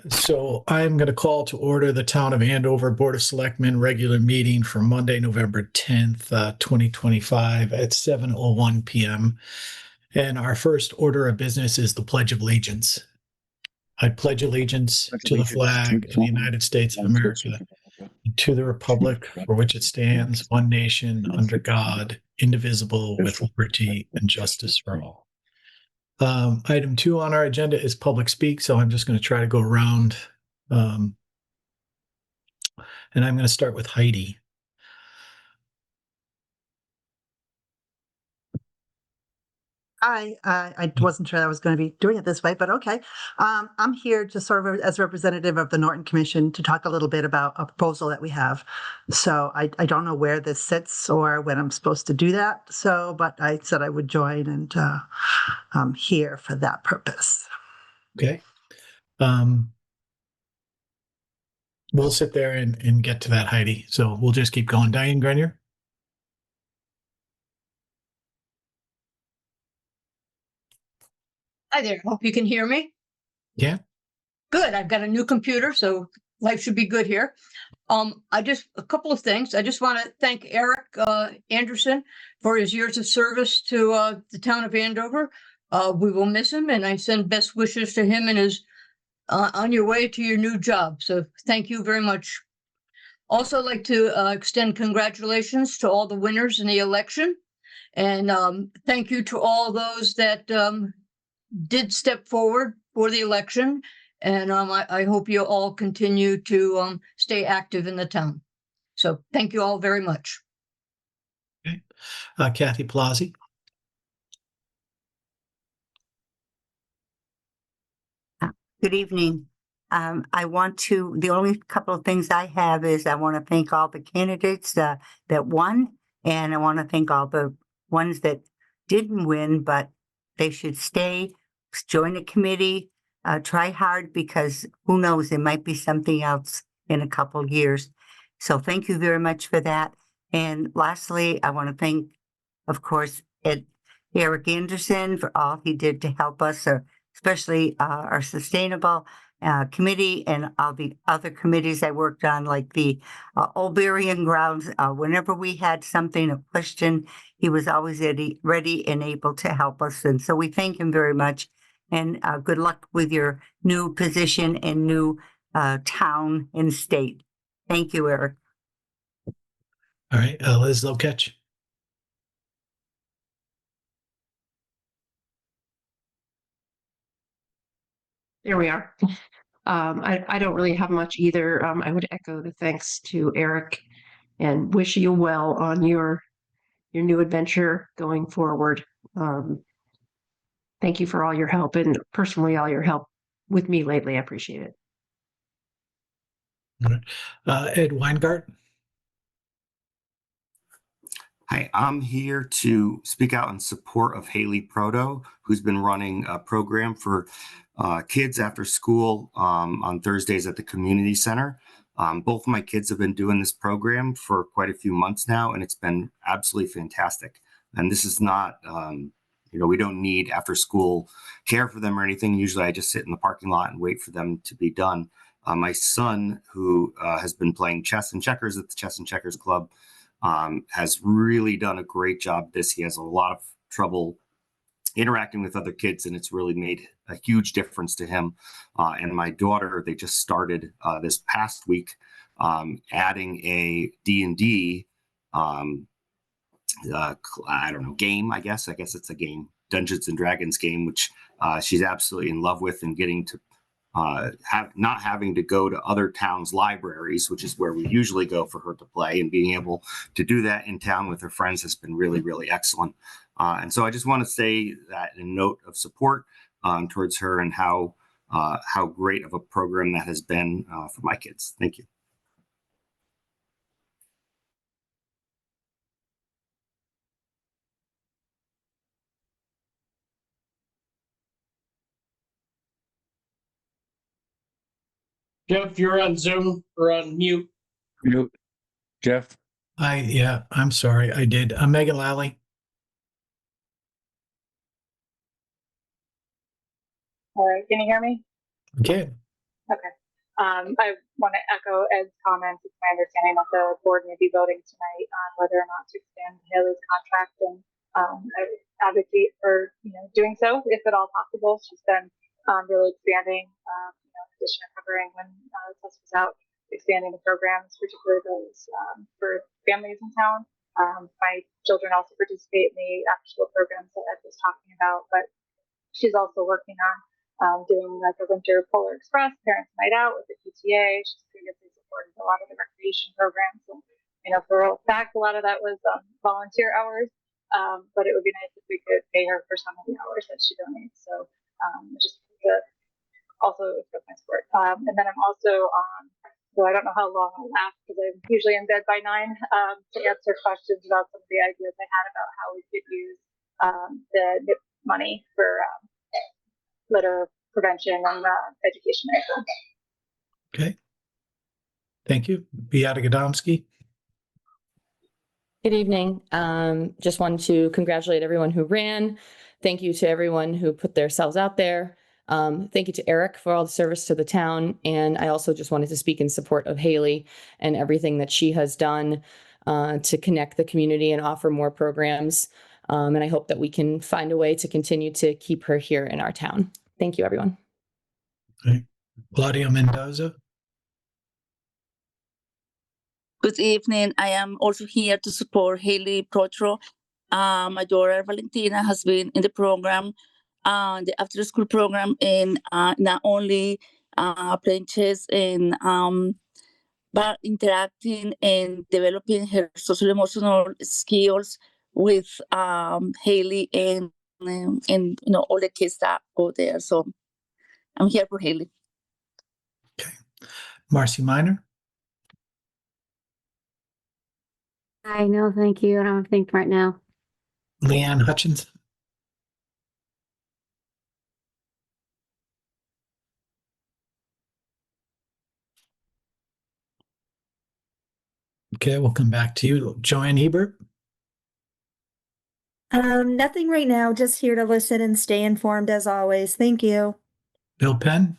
So I'm going to call to order the Town of Andover Board of Selectmen regular meeting for Monday, November 10th, 2025 at 7:01 p.m. And our first order of business is the Pledge of Allegiance. I pledge allegiance to the flag of the United States of America, and to the republic for which it stands, one nation, under God, indivisible, with liberty and justice for all. Item 2 on our agenda is public speak, so I'm just going to try to go around. And I'm going to start with Heidi. I wasn't sure I was going to be doing it this way, but okay. I'm here to serve as representative of the Norton Commission to talk a little bit about a proposal that we have. So I don't know where this sits or when I'm supposed to do that. So, but I said I would join, and I'm here for that purpose. Okay. We'll sit there and get to that, Heidi. So we'll just keep going. Diane Grenier? Hi there. Hope you can hear me. Yeah. Good. I've got a new computer, so life should be good here. A couple of things. I just want to thank Eric Anderson for his years of service to the town of Andover. We will miss him, and I send best wishes to him and his on your way to your new job. So thank you very much. Also like to extend congratulations to all the winners in the election, and thank you to all those that did step forward for the election, and I hope you all continue to stay active in the town. So thank you all very much. Okay. Kathy Plazzi? Good evening. The only couple of things I have is I want to thank all the candidates that won, and I want to thank all the ones that didn't win, but they should stay, join the committee, try hard, because who knows, there might be something else in a couple of years. So thank you very much for that. And lastly, I want to thank, of course, Eric Anderson for all he did to help us, especially our sustainable committee and all the other committees I worked on, like the Old Burying Grounds. Whenever we had something, a question, he was always ready and able to help us. And so we thank him very much. And good luck with your new position and new town and state. Thank you, Eric. All right. Liz Lokech? There we are. I don't really have much either. I would echo the thanks to Eric and wish you well on your new adventure going forward. Thank you for all your help, and personally all your help with me lately. I appreciate it. All right. Ed Weingart? Hi, I'm here to speak out in support of Haley Proto, who's been running a program for kids after school on Thursdays at the community center. Both of my kids have been doing this program for quite a few months now, and it's been absolutely fantastic. And this is not, we don't need after school care for them or anything. Usually I just sit in the parking lot and wait for them to be done. My son, who has been playing chess and checkers at the Chess and Checkers Club, has really done a great job. He has a lot of trouble interacting with other kids, and it's really made a huge difference to him. And my daughter, they just started this past week adding a D&D, game, I guess it's a game, Dungeons and Dragons game, which she's absolutely in love with, and getting to not having to go to other towns' libraries, which is where we usually go for her to play, and being able to do that in town with her friends has been really, really excellent. And so I just want to say that in a note of support towards her, and how great of a program that has been for my kids. Thank you. Jeff, you're on Zoom or on mute. Mute. Jeff? I'm sorry. I did. Megan Lally? All right, can you hear me? Okay. Okay. I want to echo Ed's comments. It's my understanding that the board may be voting tonight on whether or not to extend Haley's contract, and I would advocate for doing so if at all possible. She's been really expanding, in addition to covering when Tess was out, expanding the programs, particularly those for families in town. My children also participate in the after-school programs that Ed was talking about, but she's also working on doing like a winter Polar Express parents' night out with the PTA. She's previously supported a lot of the recreation programs. And, for a fact, a lot of that was volunteer hours. But it would be nice if we could pay her for some of the hours that she donates. So just to also express my support. And then I'm also on, so I don't know how long I'll last because I'm usually in bed by 9 to answer questions about some of the ideas I had about how we could use the NIP money for litter prevention and education. Okay. Thank you. Beata Gadomski. Good evening. Just wanted to congratulate everyone who ran. Thank you to everyone who put themselves out there. Thank you to Eric for all the service to the town. And I also just wanted to speak in support of Haley and everything that she has done to connect the community and offer more programs. And I hope that we can find a way to continue to keep her here in our town. Thank you, everyone. Okay. Claudia Mendoza. Good evening. I am also here to support Haley Protro. My daughter Valentina has been in the program, the after school program, and not only playing chess and but interacting and developing her social emotional skills with Haley and all the kids that go there. So I'm here for Haley. Okay. Marcy Miner. I know, thank you. I don't think right now. Leanne Hutchins. Okay, we'll come back to you. Joanne Hebert. Nothing right now, just here to listen and stay informed as always. Thank you. Bill Penn.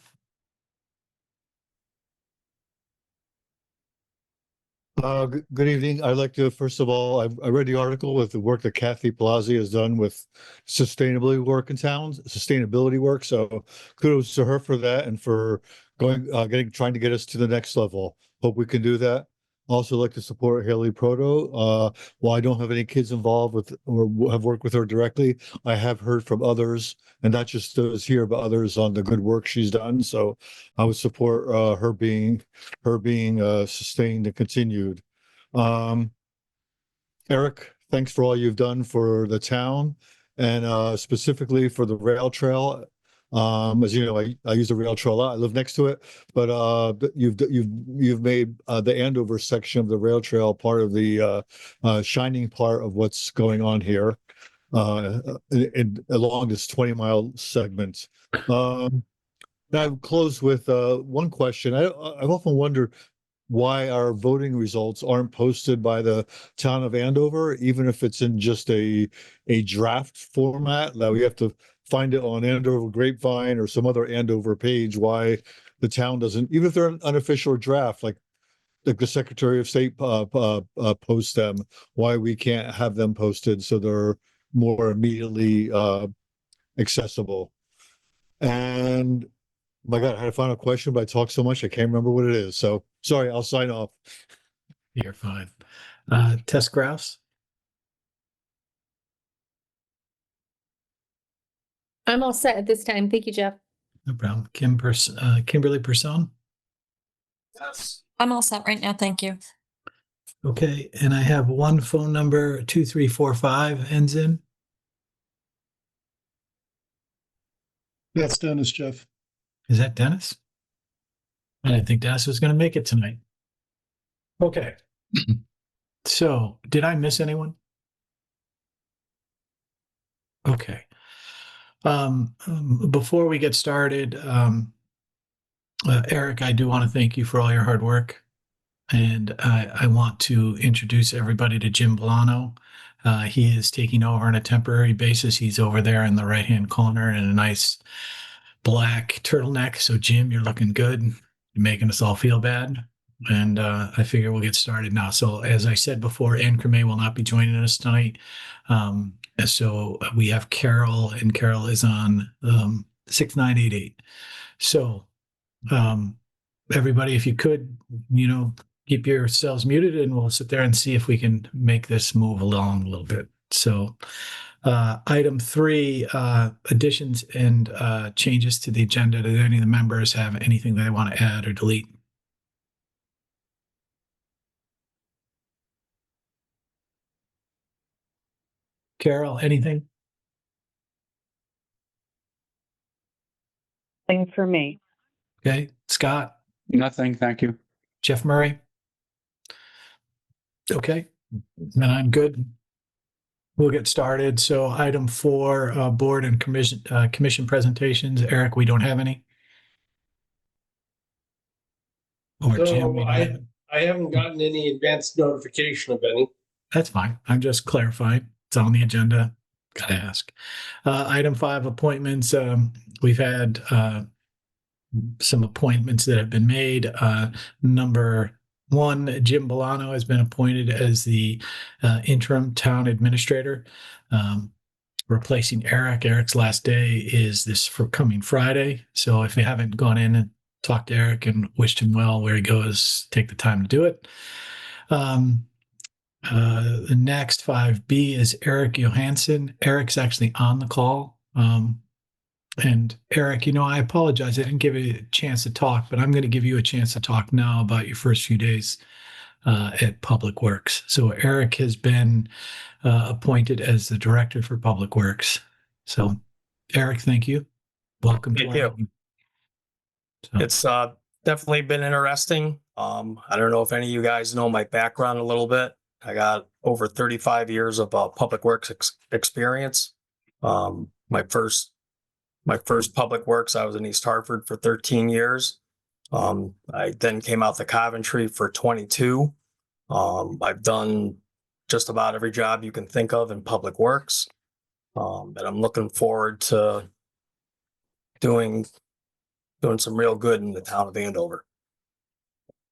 Good evening. I'd like to, first of all, I read the article with the work that Kathy Palazzi has done with sustainability work in towns, sustainability work. So kudos to her for that and for trying to get us to the next level. Hope we can do that. Also like to support Haley Proto. While I don't have any kids involved with or have worked with her directly, I have heard from others, and not just those here, but others on the good work she's done. So I would support her being sustained and continued. Eric, thanks for all you've done for the town and specifically for the rail trail. As you know, I use the rail trail a lot. I live next to it, but you've made the Andover section of the rail trail part of the shining part of what's going on here along this 20-mile segment. I'll close with one question. I've often wondered why our voting results aren't posted by the town of Andover, even if it's in just a draft format, that we have to find it on Andover Grapevine or some other Andover page, why the town doesn't, even if they're an unofficial draft, like the Secretary of State posts them, why we can't have them posted so they're more immediately accessible. And my God, I had a final question, but I talked so much I can't remember what it is. So sorry, I'll sign off. You're fine. Tess Grouse. I'm all set at this time. Thank you, Jeff. No problem. Kimberly Person. Yes. I'm all set right now. Thank you. Okay, and I have one phone number 2345 ends in. That's Dennis, Jeff. Is that Dennis? I didn't think Dennis was going to make it tonight. Okay. So, did I miss anyone? Okay. Before we get started, Eric, I do want to thank you for all your hard work. And I want to introduce everybody to Jim Bolano. He is taking over on a temporary basis. He's over there in the right-hand corner in a nice black turtleneck. So Jim, you're looking good. You're making us all feel bad. And I figure we'll get started now. So as I said before, Ann Cremay will not be joining us tonight. So we have Carol, and Carol is on 6988. So everybody, if you could, keep yourselves muted, and we'll sit there and see if we can make this move along a little bit. So item 3, additions and changes to the agenda. Do any of the members have anything they want to add or delete? Carol, anything? Thing for me. Okay. Scott? Nothing, thank you. Jeff Murray? Okay. Then I'm good. We'll get started. So item 4, board and commission presentations. Eric, we don't have any? Or Jim? So we don't have- I haven't gotten any advanced notification of any. That's fine. I'm just clarifying. It's on the agenda. Gotta ask. Item 5, appointments. We've had some appointments that have been made. Number 1, Jim Bolano has been appointed as the interim town administrator, replacing Eric. Eric's last day is this coming Friday. So if you haven't gone in and talked to Eric and wished him well where he goes, take the time to do it. The next 5B is Eric Johansson. Eric's actually on the call. And Eric, I apologize. I didn't give you a chance to talk, but I'm going to give you a chance to talk now about your first few days at Public Works. So Eric has been appointed as the Director for Public Works. So Eric, thank you. Welcome to Thank our you. meeting. So, It's definitely been interesting. I don't know if any of you guys know my background a little bit. I got over 35 years of public works experience. My first public works, I was in East Hartford for 13 years. I then came out to Coventry for 22. I've done just about every job you can think of in public works. And I'm looking forward to doing some real good in the town of Andover.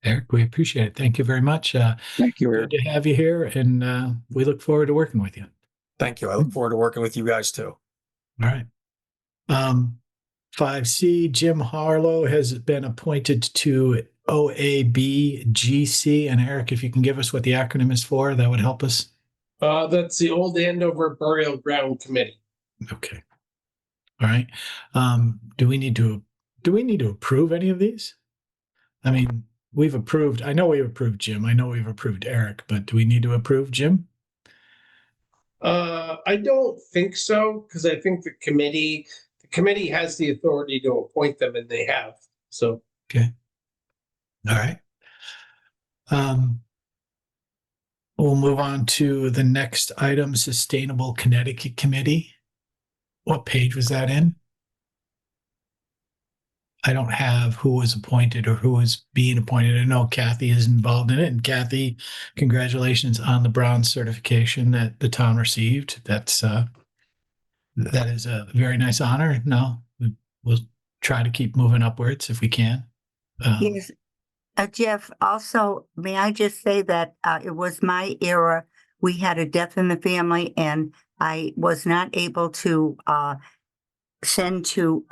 Eric, we appreciate it. Thank you very much. Thank you, Good Eric. to have you here, and we look forward to working with you. Thank you. I look forward to working with you guys too. All right. 5C, Jim Harlow has been appointed to OABGC. And Eric, if you can give us what the acronym is for, that would help us. That's the Old Andover Burial Ground Committee. Okay. All right. Do we need to approve any of these? I mean, I know we've approved Jim. I know we've approved Eric, but do we need to approve Jim? I don't think so, because I think the committee has the authority to appoint them, and they have. So Okay. All right. We'll move on to the next item, Sustainable Connecticut Committee. What page was that in? I don't have who was appointed or who is being appointed. I know Kathy is involved in it. And Kathy, congratulations on the Brown certification that the town received. That is a very nice honor. No, we'll try to keep moving upwards if we can. Yes. Jeff, also, may I just say that it was my era. We had a death in the family, and I was not able to send to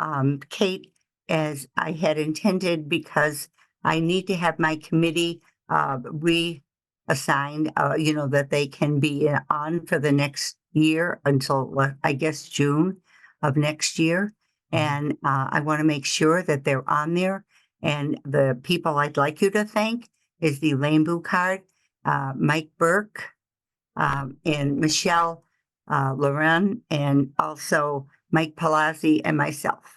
Kate as I had intended, because I need to have my committee reassigned, that they can be on for the next year until, I guess, June of next year. And I want to make sure that they're on there. And the people I'd like you to thank is the Elaine Bucard, Mike Burke, and Michelle Loren, and also Mike Palazzi and myself.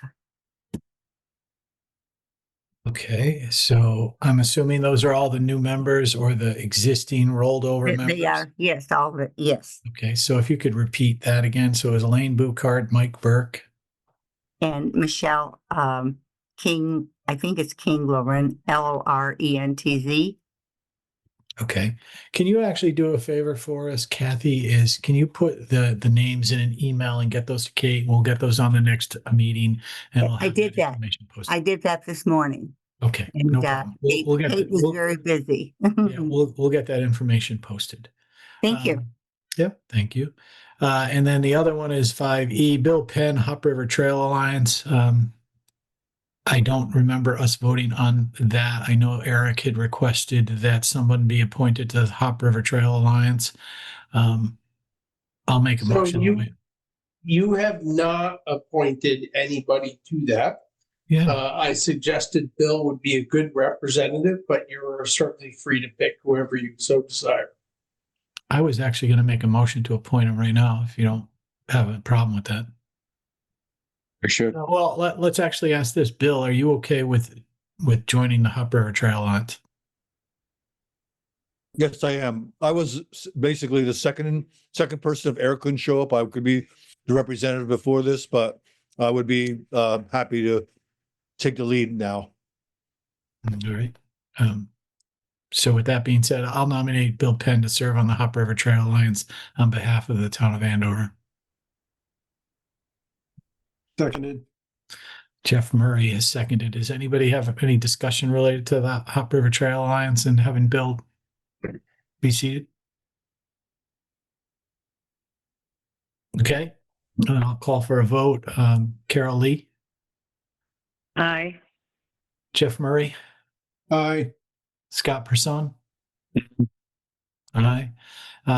Okay, so I'm assuming those are all the new members or the existing rolled over members? They are, yes, all of it, yes. Okay, so if you could repeat that again. So it was Elaine Bucard, Mike Burke. And Michelle King, I think it's King Loren, Lorentz. Okay. Can you actually do a favor for us, Kathy? Can you put the names in an email and get those to Kate? We'll get those on the next meeting, and we'll I have did that. information posted. I did that this morning. Okay, And no problem. We'll get Kate was very busy. yeah, we'll get that information posted. Thank you. Yep, thank you. And then the other one is 5E, Bill Penn, Hop River Trail Alliance. I don't remember us voting on that. I know Eric had requested that someone be appointed to the Hop River Trail Alliance. I'll make a So motion. you have not appointed anybody to that. Yeah, I suggested Bill would be a good representative, but you're certainly free to pick whoever you so desire. I was actually going to make a motion to appoint him right now, if you don't have a problem with that. For sure. Well, let's actually ask this. Bill, are you okay with joining the Hop River Trail Alliance? Yes, I am. I was basically the second person. If Eric couldn't show up, I could be the representative before this, but I would be happy to take the lead now. All right. So with that being said, I'll nominate Bill Penn to serve on the Hop River Trail Alliance on behalf of the town of Andover. Seconded. Jeff Murray has seconded. Does anybody have any discussion related to the Hop River Trail Alliance and having Bill be seated? Okay. And I'll call for a vote. Carol Lee, Aye. Jeff Murray, Aye. Scott Person. Aye.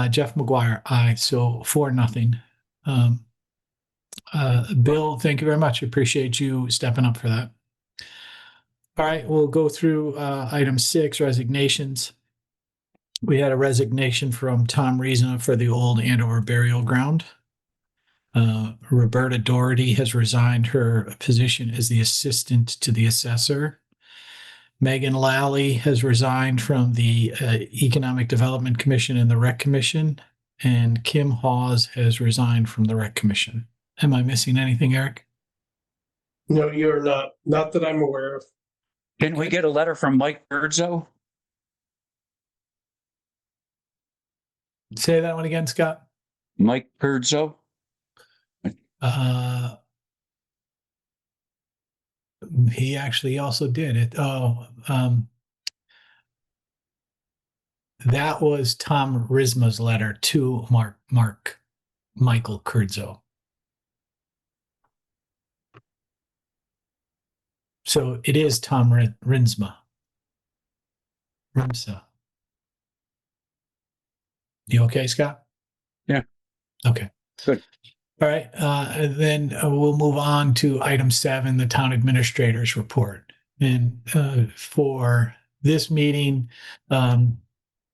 Jeff McGuire, aye. So 4-0. Bill, thank you very much. Appreciate you stepping up for that. All right, we'll go through item 6, resignations. We had a resignation from Tom Reason for the old Andover burial ground. Roberta Doherty has resigned her position as the assistant to the assessor. Megan Lally has resigned from the Economic Development Commission and the Rec Commission, and Kim Hawes has resigned from the Rec Commission. Am I missing anything, Eric? No, you're not. Not that I'm aware of. Didn't we get a letter from Mike Birdzo? Say that one again, Scott. Mike Birdzo? He actually also did it. That was Tom Risma's letter to Michael Kurdzo. So it is Tom Rimsa. You okay, Scott? Yeah. Okay. Good. All right. Then we'll move on to item 7, the town administrator's report. And for this meeting,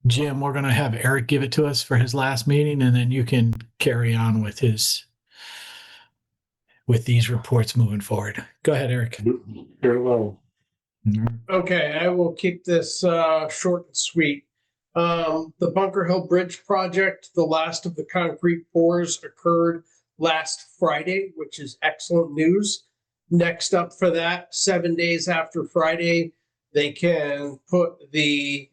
Jim, we're going to have Eric give it to us for his last meeting, and then you can carry on with these reports moving forward. Go ahead, Eric. Very well. Okay, I will keep this short and sweet. The Bunker Hill Bridge project, the last of the concrete pours occurred last Friday, which is excellent news. Next up for that, 7 days after Friday, they can put the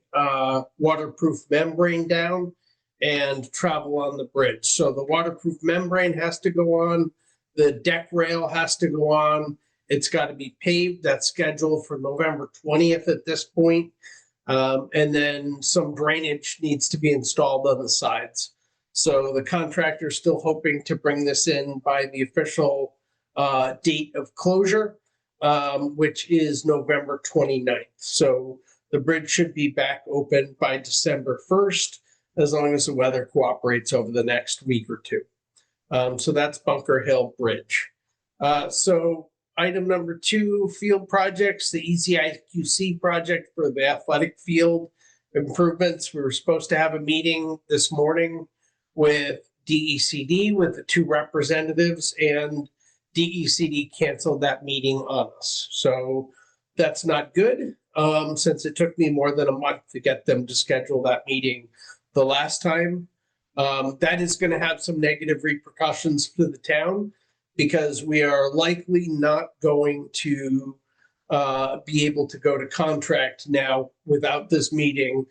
waterproof membrane down and travel on the bridge. So the waterproof membrane has to go on. The deck rail has to go on. It's got to be paved. That's scheduled for November 20th at this point. And then some drainage needs to be installed on the sides. So the contractor's still hoping to bring this in by the official date of closure, which is November 29th. So the bridge should be back open by December 1st, as long as the weather cooperates over the next week or two. So that's Bunker Hill Bridge. So item number 2, field projects, the ECIQC project for the athletic field improvements. We were supposed to have a meeting this morning with DECD, with the 2 representatives, and DECD canceled that meeting on us. So that's not good, since it took me more than a month to get them to schedule that meeting the last time. That is going to have some negative repercussions for the town, because we are likely not going to be able to go to contract now without this meeting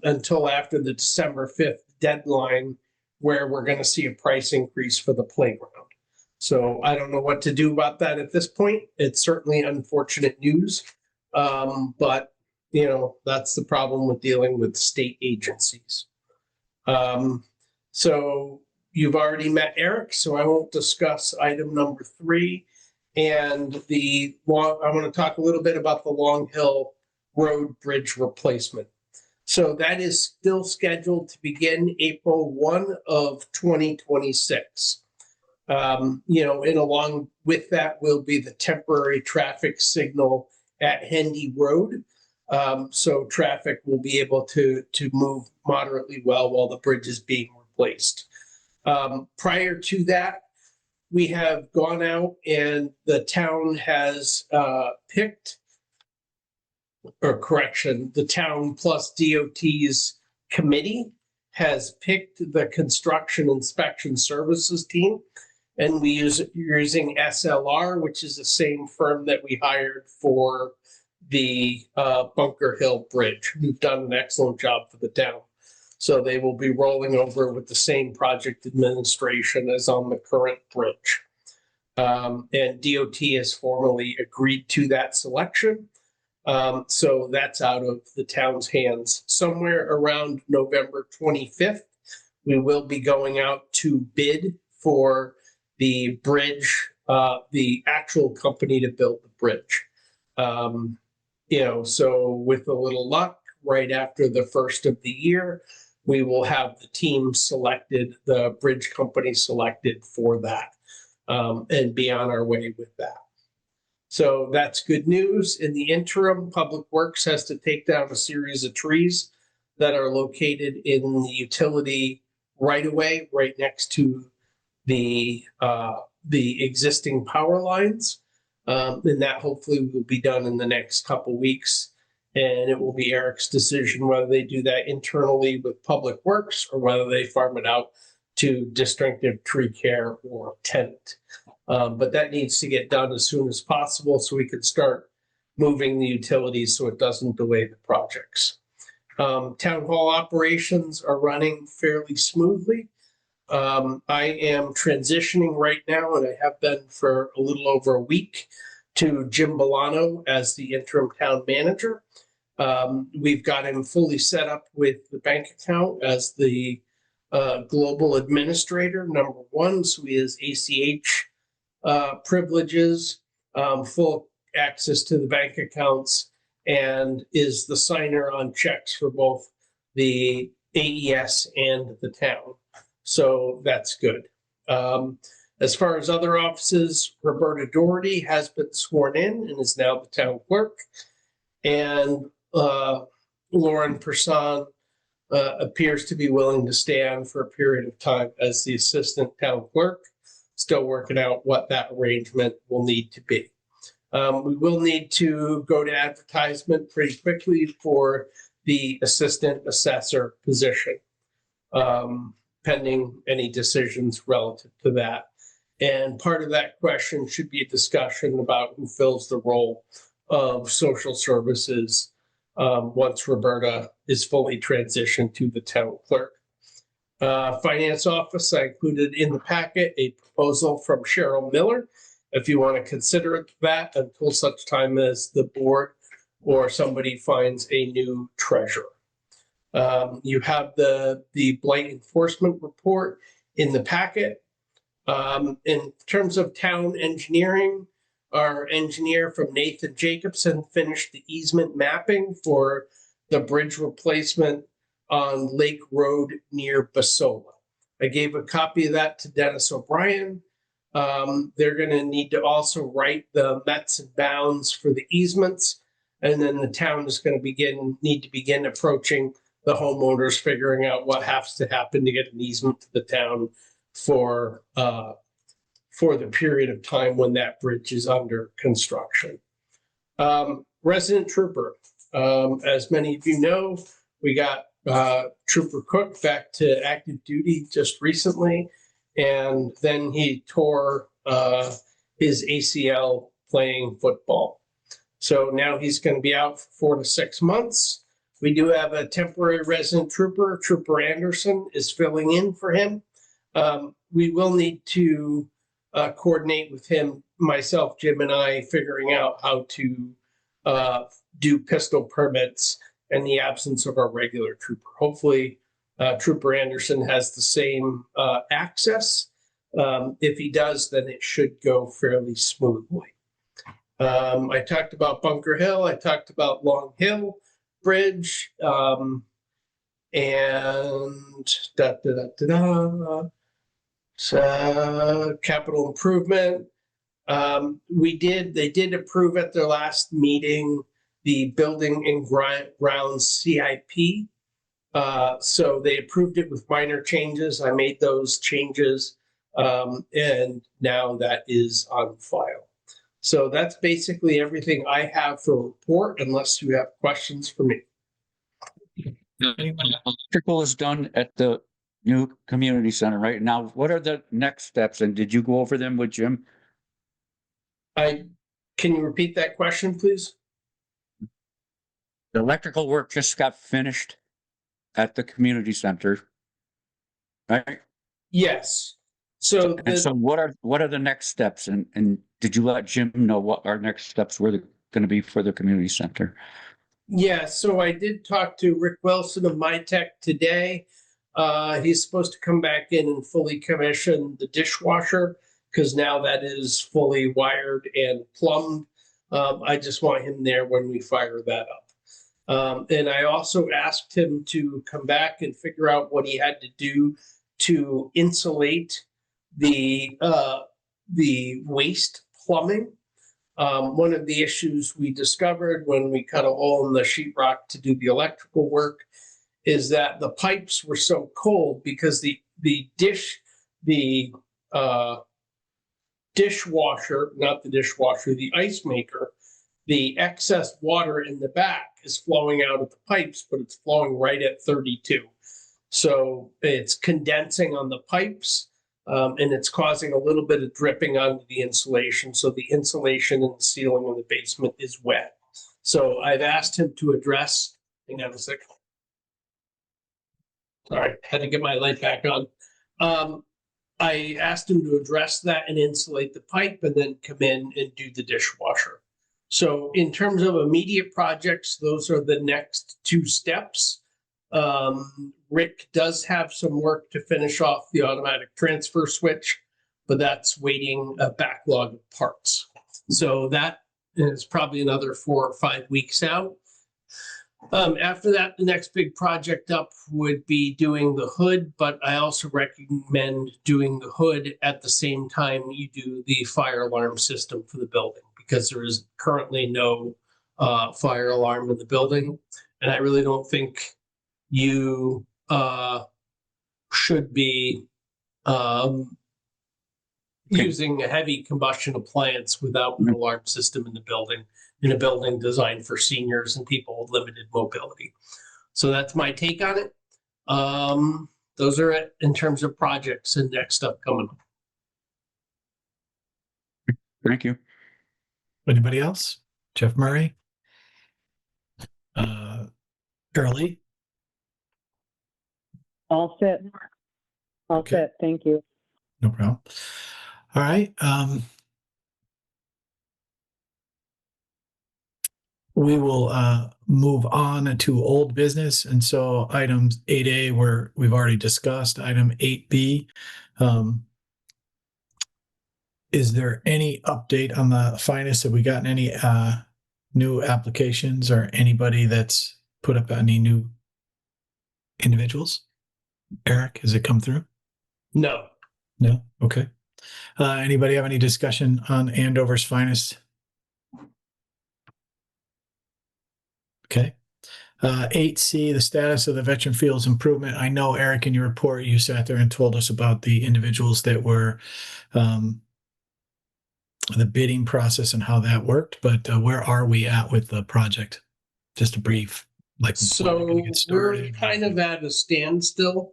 until after the December 5th deadline, where we're going to see a price increase for the playground. So I don't know what to do about that at this point. It's certainly unfortunate news. But, you know, that's the problem with dealing with state agencies. So you've already met Eric, so I won't discuss item number 3. And I want to talk a little bit about the Long Hill Road Bridge replacement. So that is still scheduled to begin April 1 of 2026. You know, and along with that will be the temporary traffic signal at Hendy Road. So traffic will be able to move moderately well while the bridge is being replaced. Prior to that, we have gone out and the town has picked, or correction, the town plus DOT's committee has picked the construction inspection services team. And you're using SLR, which is the same firm that we hired for the Bunker Hill Bridge, who've done an excellent job for the town. So they will be rolling over with the same project administration as on the current bridge. And DOT has formally agreed to that selection. So that's out of the town's hands. Somewhere around November 25th, we will be going out to bid for the bridge, the actual company to build the bridge. You know, so with a little luck, right after the first of the year, we will have the team selected, the bridge company selected for that, and be on our way with that. So that's good news. In the interim, Public Works has to take down a series of trees that are located in the utility right away, right next to the existing power lines. And that hopefully will be done in the next couple weeks. And it will be Eric's decision whether they do that internally with Public Works or whether they farm it out to Distinctive Tree Care or tenant. But that needs to get done as soon as possible so we can start moving the utilities so it doesn't delay the projects. Town hall operations are running fairly smoothly. I am transitioning right now, and I have been for a little over a week, to Jim Bolano as the interim town manager. We've got him fully set up with the bank account as the global administrator, number one. So he has ACH privileges, full access to the bank accounts, and is the signer on checks for both the AES and the town. So that's good. As far as other offices, Roberta Doherty has been sworn in and is now the town clerk. And Lauren Person appears to be willing to stand for a period of time as the assistant town clerk, still working out what that arrangement will need to be. We will need to go to advertisement pretty quickly for the assistant assessor position, pending any decisions relative to that. And part of that question should be a discussion about who fills the role of social services once Roberta is fully transitioned to the town clerk. Finance office, I included in the packet a proposal from Cheryl Miller. If you want to consider that until such time as the board or somebody finds a new treasurer. You have the blight enforcement report in the packet. In terms of town engineering, our engineer from Nathan Jacobson finished the easement mapping for the bridge replacement on Lake Road near Basola. I gave a copy of that to Dennis O'Brien. They're going to need to also write the mets and bounds for the easements, and then the town is going to need to begin approaching the homeowners, figuring out what has to happen to get an easement to the town for the period of time when that bridge is under construction. Resident trooper, as many of you know, we got Trooper Cook back to active duty just recently, and then he tore his ACL playing football. So now he's going to be out for 4 to 6 months. We do have a temporary resident trooper. Trooper Anderson is filling in for him. We will need to coordinate with him, myself, Jim, and I, figuring out how to do pistol permits in the absence of our regular trooper. Hopefully, Trooper Anderson has the same access. If he does, then it should go fairly smoothly. I talked about Bunker Hill. I talked about Long Hill Bridge, and capital improvement. They did approve at their last meeting the building and grounds CIP. So they approved it with minor changes. I made those changes, and now that is on file. So that's basically everything I have for a report, unless you have questions for me. Electrical is done at the new community center right now. What are the next steps? And did you go over them with Jim? Can you repeat that question, please? The electrical work just got finished at the community center, right? Yes. So what are the next steps? And did you let Jim know what our next steps were going to be for the community center? yeah, so I did talk to Rick Wilson of MyTech today. He's supposed to come back in and fully commission the dishwasher, because now that is fully wired and plumbed. I just want him there when we fire that up. And I also asked him to come back and figure out what he had to do to insulate the waste plumbing. One of the issues we discovered when we cut a hole in the sheetrock to do the electrical work is that the pipes were so cold because the ice maker, the excess water in the back is flowing out of the pipes, but it's flowing right at 32. So it's condensing on the pipes, and it's causing a little bit of dripping onto the insulation. So the insulation in the ceiling of the basement is wet. So I've asked him to address, hang on a second. Sorry, had to get my light back on. I asked him to address that and insulate the pipe and then come in and do the dishwasher. So in terms of immediate projects, those are the next two steps. Rick does have some work to finish off the automatic transfer switch, but that's waiting a backlog of parts. So that is probably another 4 or 5 weeks out. After that, the next big project up would be doing the hood, but I also recommend doing the hood at the same time you do the fire alarm system for the building, because there is currently no fire alarm in the building. And I really don't think you should be using a heavy combustion appliance without an alarm system in the building, in a building designed for seniors and people with limited mobility. So that's my take on it. Those are it in terms of projects and next stuff coming up. Thank you. Anybody else? Jeff Murray? Curly? All set. All Okay. set. Thank you. No problem. All right. We will move on to old business. And so items 8A we've already discussed. Item 8B. Is there any update on the finest? Have we gotten any new applications or anybody that's put up any new individuals? Eric, has it come through? No. No? Okay. Anybody have any discussion on Andover's finest? Okay. 8C, the status of the veteran fields improvement. I know, Eric, in your report, you sat there and told us about the individuals that were the bidding process and how that worked, but where are we at with the project? Just a brief, like, so we're kind of at a standstill.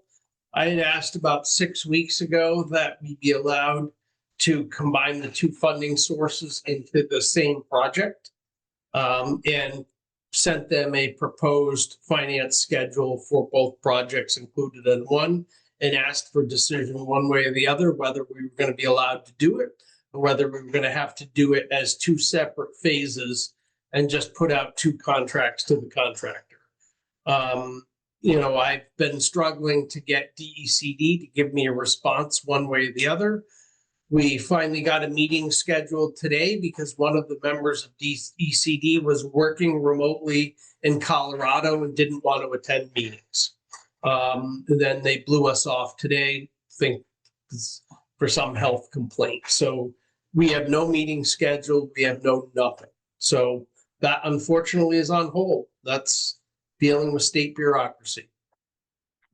I had asked about 6 weeks ago that we be allowed to combine the two funding sources into the same project. And sent them a proposed finance schedule for both projects included in one, and asked for decision one way or the other, whether we were going to be allowed to do it, or whether we were going to have to do it as two separate phases and just put out two contracts to the contractor. I've been struggling to get DECD to give me a response one way or the other. We finally got a meeting scheduled today because one of the members of DECD was working remotely in Colorado and didn't want to attend meetings. Then they blew us off today, think for some health complaint. So we have no meeting scheduled. We have no nothing. So that unfortunately is on hold. That's dealing with state bureaucracy.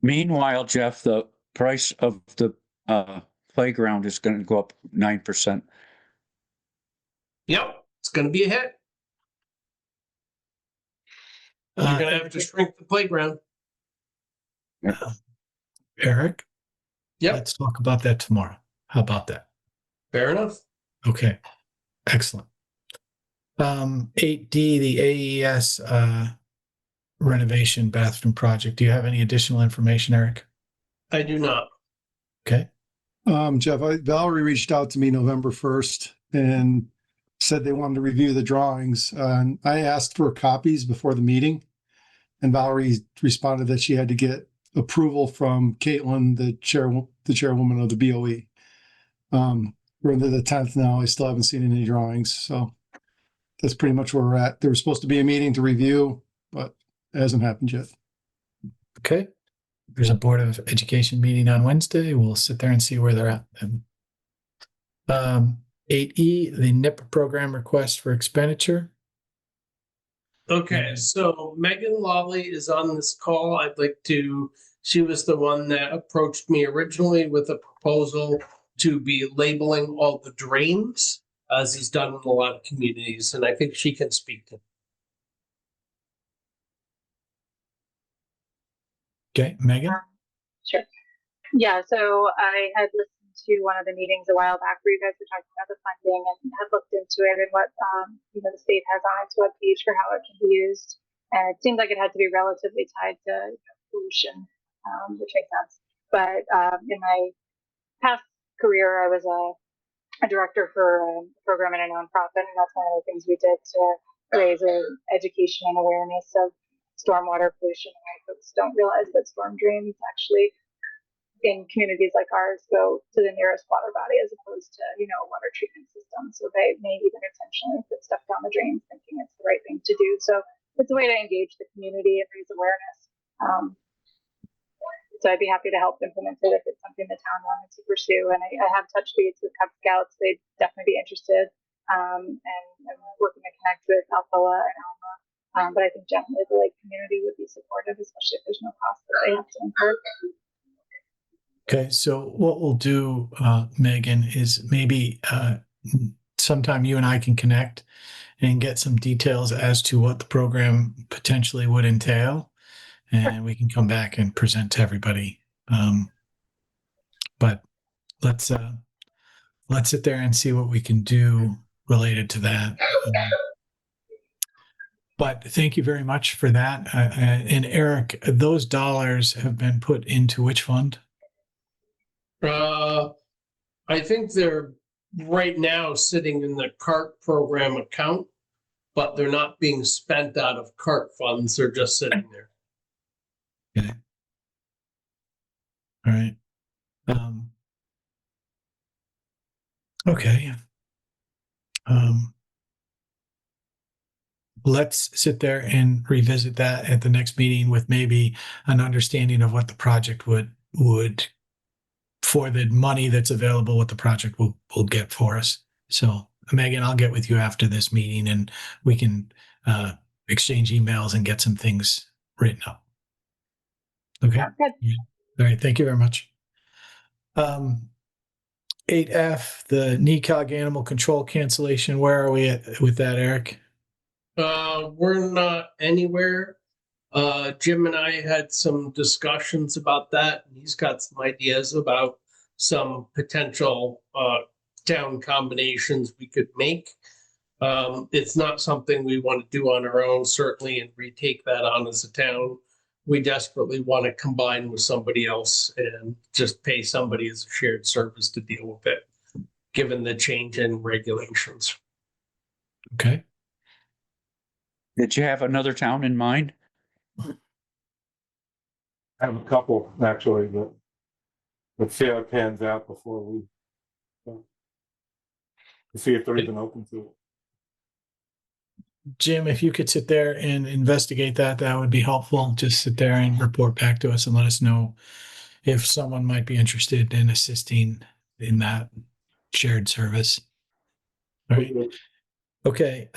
Meanwhile, Jeff, the price of the playground is going to go up 9%. Yep, it's going to be a hit. You're going to have to shrink the playground. Eric? Yep. Let's talk about that tomorrow. How about that? Fair enough. Okay. Excellent. 8D, the AES renovation bathroom project. Do you have any additional information, Eric? I do not. Okay. Jeff, Valerie reached out to me November 1st and said they wanted to review the drawings. And I asked for copies before the meeting, and Valerie responded that she had to get approval from Caitlin, the chairwoman of the BOE. We're into the 10th now. I still haven't seen any drawings, so that's pretty much where we're at. There was supposed to be a meeting to review, but it hasn't happened yet. Okay. There's a Board of Education meeting on Wednesday. We'll sit there and see where they're at. 8E, the NIP program request for expenditure. Okay, so Megan Lawley is on this call. She was the one that approached me originally with a proposal to be labeling all the drains, as he's done in a lot of communities, and I think she can speak to it. Okay, Megan? Sure. Yeah, so I had listened to one of the meetings a while back where you guys were talking about the funding and had looked into it and what the state has on its webpage for how it can be used. And it seemed like it had to be relatively tied to pollution, which makes sense. But in my past career, I was a director for a program in a nonprofit, and that's one of the things we did to raise education and awareness of stormwater pollution. And folks don't realize that storm drains actually in communities like ours go to the nearest water body as opposed to, a water treatment system. So they may even intentionally put stuff down the drains thinking it's the right thing to do. So it's a way to engage the community and raise awareness. So I'd be happy to help implement it if it's something the town wanted to pursue. And I have touched base with Cub Scouts. They'd definitely be interested. And I'm working to connect with Alcoa and Alma. But I think generally the lake community would be supportive, especially if there's no cost that they have to incur. Okay, so what we'll do, Megan, is maybe sometime you and I can connect and get some details as to what the program potentially would entail, and we can come back and present to everybody. But let's sit there and see what we can do related to that. But thank you very much for that. And Eric, those dollars have been put into which fund? I think they're right now sitting in the CART program account, but they're not being spent out of CART funds. They're just sitting there. Okay. All right. Okay. Let's sit there and revisit that at the next meeting with maybe an understanding of what the project would for the money that's available, what the project will get for us. So Megan, I'll get with you after this meeting and we can exchange emails and get some things written up. Okay. Good. Yeah. All right. Thank you very much. 8F, the NECOG animal control cancellation. Where are we at with that, Eric? We're not anywhere. Jim and I had some discussions about that, and he's got some ideas about some potential town combinations we could make. It's not something we want to do on our own, certainly, and retake that on as a town. We desperately want to combine with somebody else and just pay somebody as a shared service to deal with it, given the change in regulations. Okay. Did you have another town in mind? I have a couple actually, but let's see how it pans out before we see if they're even open to it. Jim, if you could sit there and investigate that, that would be helpful. Just sit there and report back to us and let us know if someone might be interested in assisting in that shared service. All right. Okay.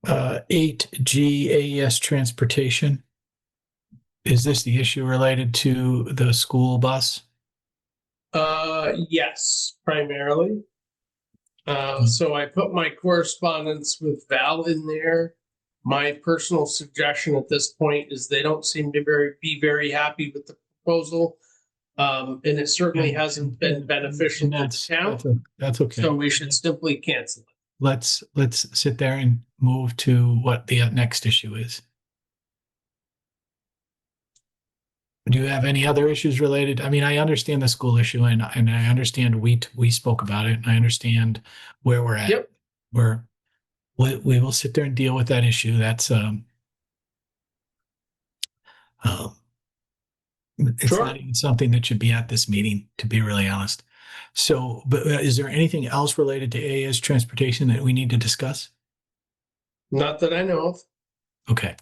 8G AES transportation. Is this the issue related to the school bus? Yes, primarily. So I put my correspondence with Val in there. My personal suggestion at this point is they don't seem to be very happy with the proposal. And it certainly hasn't been beneficial to the town. That's okay. So we should simply cancel it. Let's sit there and move to what the next issue is. Do you have any other issues related? I mean, I understand the school issue and I understand we spoke about it and I understand where we're at. Yep. We will sit there and deal with that issue. That's it's Sure. not even something that should be at this meeting, to be really honest. So, but is there anything else related to AAS transportation that we need to discuss? Not that I know of. Okay.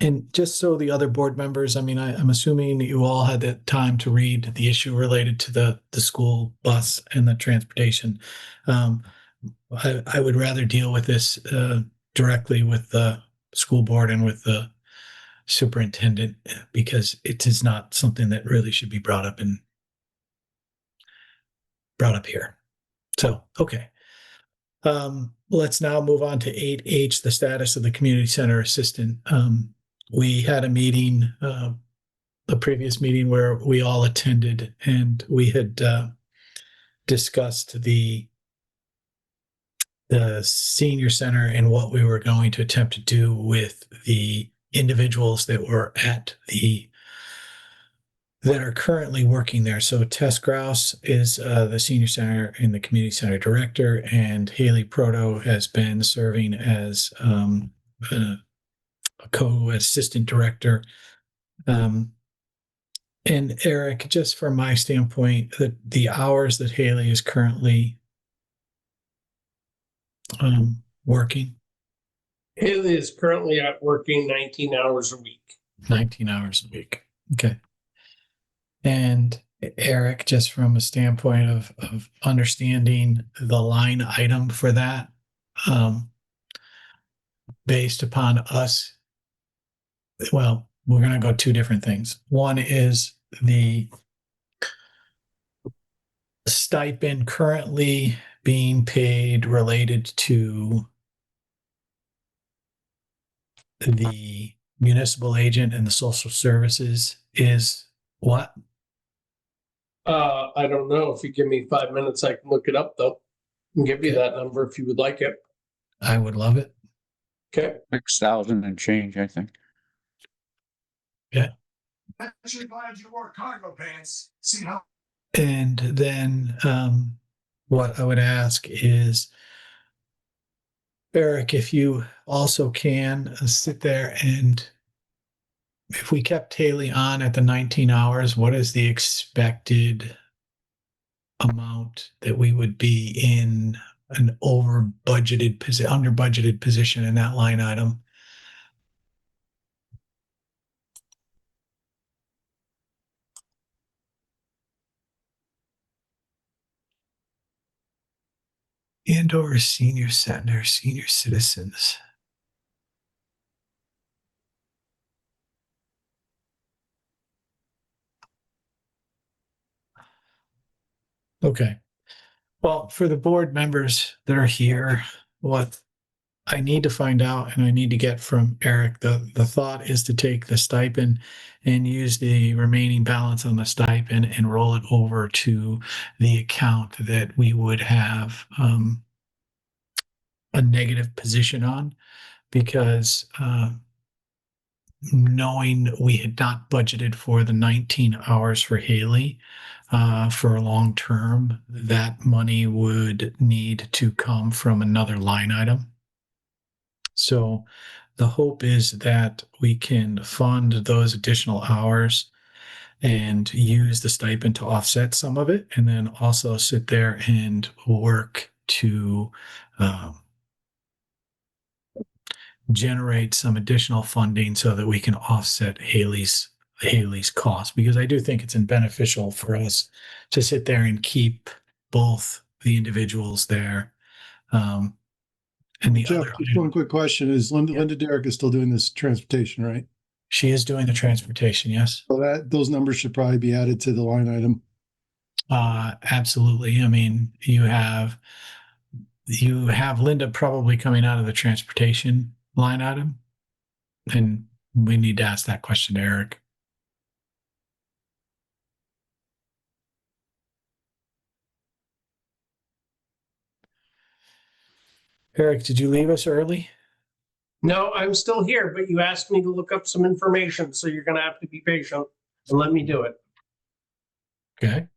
And just so the other board members, I mean, I'm assuming that you all had the time to read the issue related to the school bus and the transportation. I would rather deal with this directly with the school board and with the superintendent because it is not something that really should be brought up here. So, okay. Let's now move on to 8H, the status of the community center assistant. We had a meeting, the previous meeting where we all attended and we had discussed the senior center and what we were going to attempt to do with the individuals that were that are currently working there. So Tess Grouse is the senior center and the community center director, and Haley Proto has been serving as a co-assistant director. And Eric, just from my standpoint, the hours that Haley is currently working. Haley is currently at working 19 hours a week. 19 hours a week. Okay. And Eric, just from a standpoint of understanding the line item for that, based upon us, well, we're going to go two different things. One is the stipend currently being paid related to the municipal agent and the social services is what? I don't know. If you give me 5 minutes, I can look it up though and give you that number if you would like it. I would love it. Okay. 6,000 and change, I think. Yeah. Actually glad you wore cargo pants. See how. And then what I would ask is, Eric, if you also can sit there and if we kept Haley on at the 19 hours, what is the expected amount that we would be in an under budgeted position in that line item? Andover Senior Center, senior citizens. Okay. Well, for the board members that are here, what I need to find out and I need to get from Eric. The thought is to take the stipend and use the remaining balance on the stipend and roll it over to the account that we would have a negative position on because knowing we had not budgeted for the 19 hours for Haley for a long term, that money would need to come from another line item. So the hope is that we can fund those additional hours and use the stipend to offset some of it, and then also sit there and work to generate some additional funding so that we can offset Haley's cost, because I do think it's beneficial for us to sit there and keep both the individuals there. And the Jeff, other, just one quick question. Is Linda Derrick is still doing this transportation, right? she is doing the transportation, yes. So those numbers should probably be added to the line item. Absolutely. I mean, you have Linda probably coming out of the transportation line item, and we need to ask that question to Eric. Eric, did you leave us early? No, I'm still here, but you asked me to look up some information, so you're gonna have to be patient and let me do it. Okay.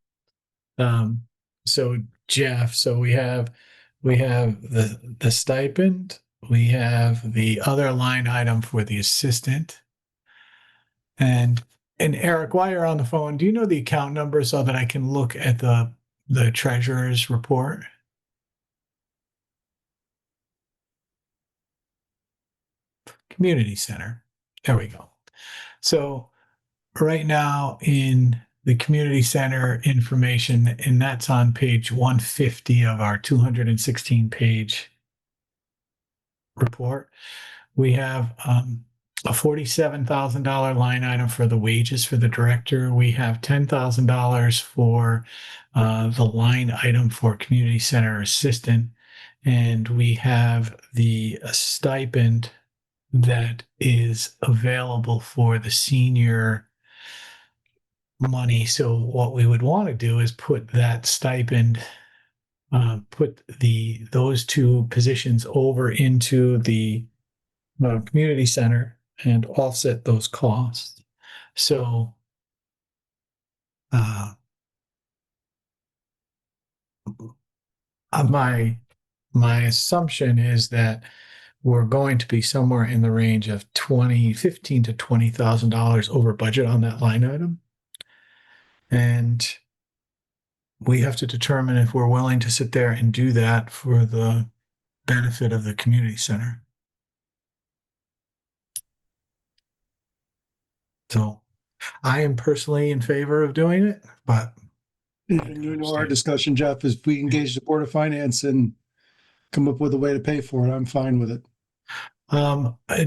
So Jeff, so we have the stipend, we have the other line item for the assistant. And Eric, while you're on the phone, do you know the account number so that I can look at the treasurer's report? Community center. There we go. So right now in the community center information, and that's on page 150 of our 216 page report, we have a $47,000 line item for the wages for the director. We have $10,000 for the line item for community center assistant. And we have the stipend that is available for the senior money. So what we would want to do is put that stipend, put those two positions over into the community center and offset those costs. So my assumption is that we're going to be somewhere in the range of $15,000 to $20,000 over budget on that line item. And we have to determine if we're willing to sit there and do that for the benefit of the community center. So I am personally in favor of doing it, but And you know, our discussion, Jeff, is if we engage the Board of Finance and come up with a way to pay for it, I'm fine with it.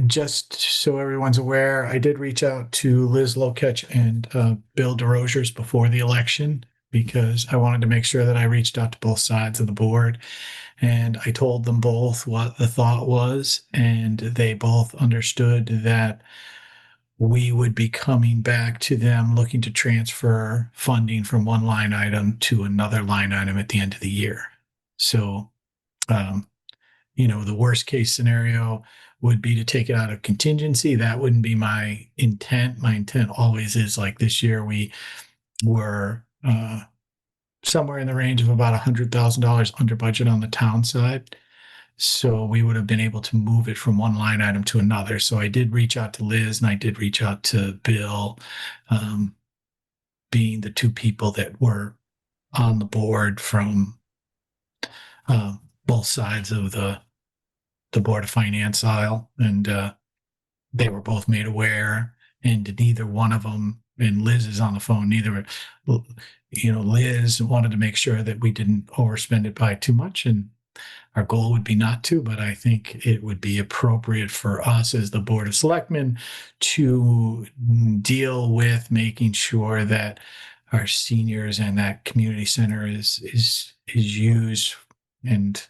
Just so everyone's aware, I did reach out to Liz Lokech and Bill DeRosiers before the election because I wanted to make sure that I reached out to both sides of the board. And I told them both what the thought was, and they both understood that we would be coming back to them looking to transfer funding from one line item to another line item at the end of the year. So, the worst case scenario would be to take it out of contingency. That wouldn't be my intent. My intent always is like this year we were somewhere in the range of about $100,000 under budget on the town side. So we would have been able to move it from one line item to another. So I did reach out to Liz and I did reach out to Bill, being the two people that were on the board from both sides of the Board of Finance aisle. And they were both made aware, and neither one of them, and Liz is on the phone, Liz wanted to make sure that we didn't overspend it by too much. And our goal would be not to, but I think it would be appropriate for us as the Board of Selectmen to deal with making sure that our seniors and that community center is used and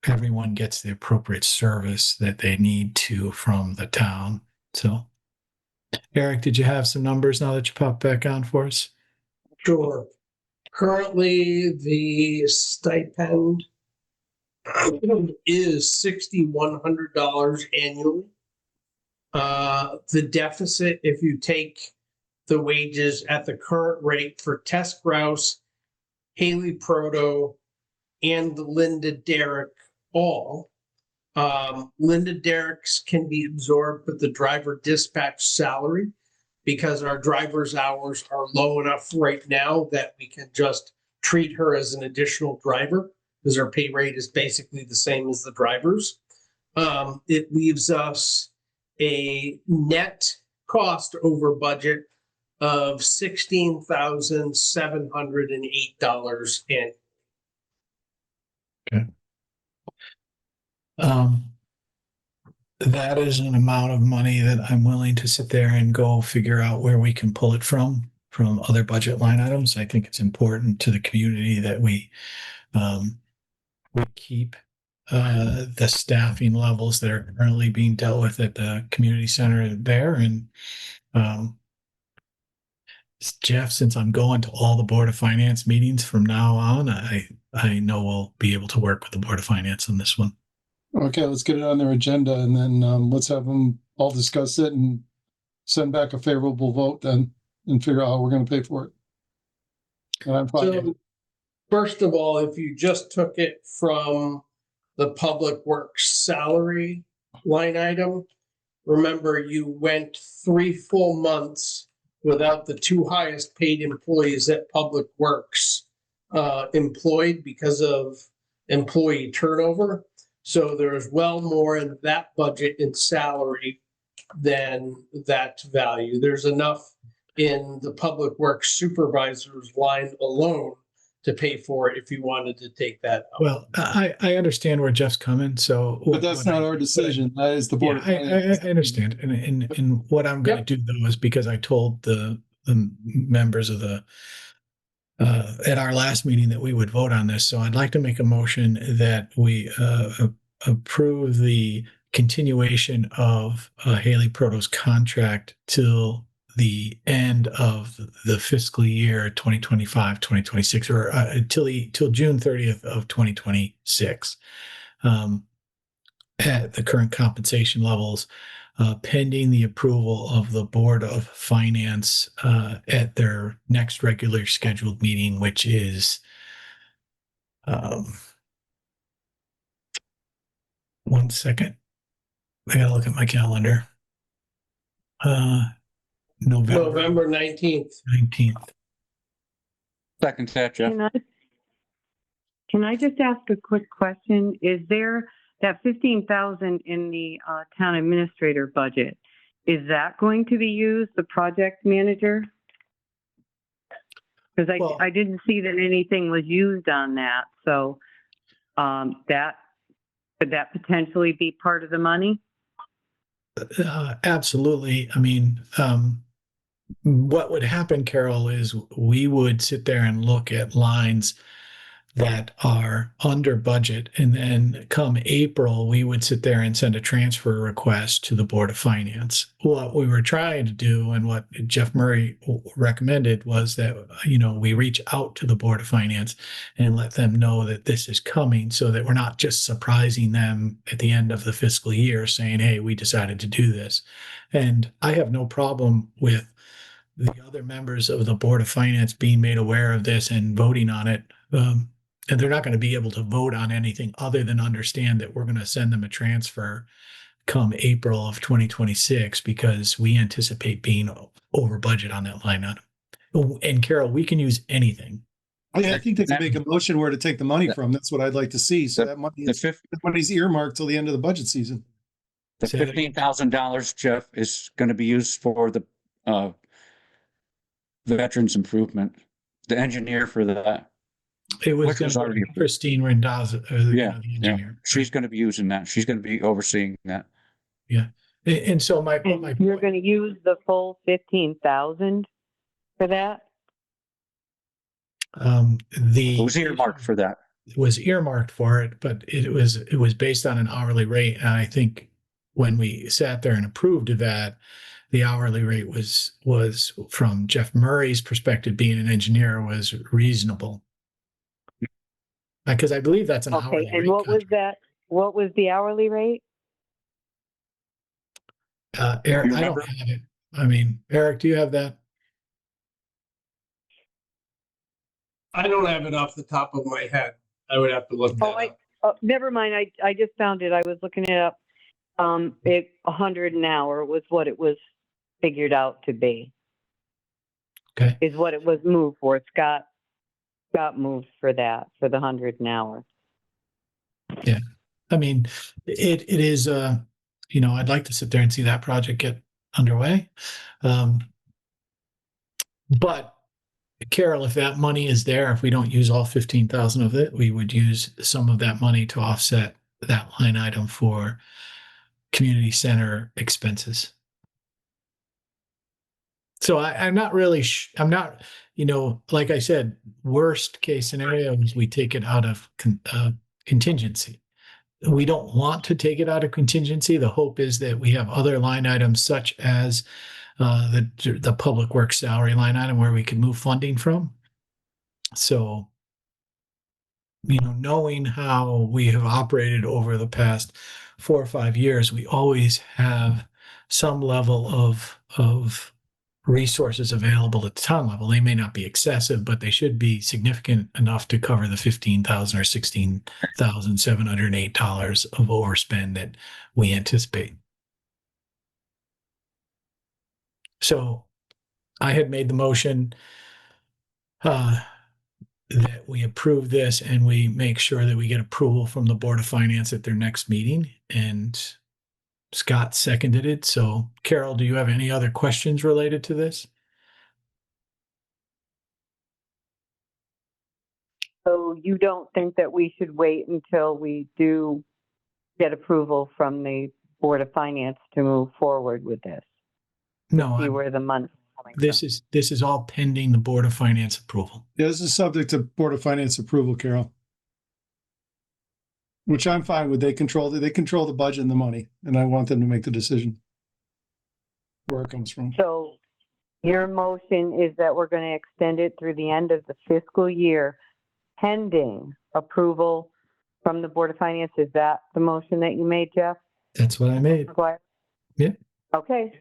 everyone gets the appropriate service that they need to from the town. So, Eric, did you have some numbers now that you popped back on for us? Sure. Currently, the stipend is $6,100 annually. The deficit, if you take the wages at the current rate for Tess Grouse, Haley Proto, and Linda Derrick all. Linda Derrick's can be absorbed with the driver dispatch salary because our driver's hours are low enough right now that we can just treat her as an additional driver because her pay rate is basically the same as the driver's. It leaves us a net cost over budget of $16,708 annually. Okay. That is an amount of money that I'm willing to sit there and go figure out where we can pull it from other budget line items. I think it's important to the community that we keep the staffing levels that are currently being dealt with at the community center there. And Jeff, since I'm going to all the Board of Finance meetings from now on, I know we'll be able to work with the Board of Finance on this one. Okay, let's get it on their agenda and then let's have them all discuss it and send back a favorable vote then and figure out how we're going to pay for it. And I'm fine. So, first of all, if you just took it from the public works salary line item, remember you went 3 full months without the 2 highest paid employees at Public Works employed because of employee turnover. So there's well more in that budget in salary than that value. There's enough in the Public Works supervisor's line alone to pay for it if you wanted to take that out. Well, I understand where Jeff's coming. So, But that's not our decision. That is the Board of Finance. I understand. And what I'm going to do though is because I told the members of the at our last meeting that we would vote on this. So I'd like to make a motion that we approve the continuation of Haley Proto's contract till the end of the fiscal year 2025, 2026, or till June 30th of 2026 at the current compensation levels, pending the approval of the Board of Finance at their next regular scheduled meeting, which is 1 second. I gotta look at my calendar. November 19th. 19th. Second that, Jeff. Can I just ask a quick question? Is there that 15,000 in the town administrator budget? Is that going to be used, the project manager? Because I didn't see that anything was used on that. So that could that potentially be part of the money? Absolutely. I mean, what would happen, Carol, is we would sit there and look at lines that are under budget. And then come April, we would sit there and send a transfer request to the Board of Finance. What we were trying to do and what Jeff Murray recommended was that, we reach out to the Board of Finance and let them know that this is coming so that we're not just surprising them at the end of the fiscal year saying, hey, we decided to do this. And I have no problem with the other members of the Board of Finance being made aware of this and voting on it. And they're not going to be able to vote on anything other than understand that we're going to send them a transfer come April of 2026 because we anticipate being over budget on that line item. And Carol, we can use anything. I think they can make a motion where to take the money from. That's what I'd like to see. So that money's earmarked till the end of the budget season. The $15,000, Jeff, is going to be used for the veterans improvement, the engineer for that. It was already Christine Rendazzo, the engineer. Yeah. She's going to be using that. She's going to be overseeing that. Yeah. And so you're going to use the full 15,000 for that? It was earmarked for that. was earmarked for it, but it was based on an hourly rate. And I think when we sat there and approved of that, the hourly rate was from Jeff Murray's perspective, being an engineer, was reasonable. Because I believe that's an hourly Okay, and rate what was contract. that? What was the hourly rate? Eric, You I don't remember? have it. I mean, Eric, do you have that? I don't have it off the top of my head. I would have to look that up. Never mind. I just found it. I was looking it up. 100 an hour was what it was figured out to be. Okay. Is what it was moved for. Scott moved for that, for the 100 an hour. Yeah. I mean, it is, you know, I'd like to sit there and see that project get underway. But Carol, if that money is there, if we don't use all 15,000 of it, we would use some of that money to offset that line item for community center expenses. So I'm not really, I'm not, you know, like I said, worst case scenario is we take it out of contingency. We don't want to take it out of contingency. The hope is that we have other line items such as the public works salary line item where we can move funding from. So, you know, knowing how we have operated over the past 4 or 5 years, we always have some level of resources available at the town level. They may not be excessive, but they should be significant enough to cover the $15,000 or $16,708 of overspend that we anticipate. So I had made the motion that we approve this and we make sure that we get approval from the Board of Finance at their next meeting. And Scott seconded it. So Carol, do you have any other questions related to this? So you don't think that we should wait until we do get approval from the Board of Finance to move forward with this? No, See where the money's coming this from. this is all pending the Board of Finance approval. Yeah, this is subject to Board of Finance approval, Carol. Which I'm fine with. They control the budget and the money, and I want them to make the decision where it comes from. So your motion is that we're going to extend it through the end of the fiscal year pending approval from the Board of Finance. Is that the motion that you made, Jeff? That's what I made. McGuire? Yeah. Okay.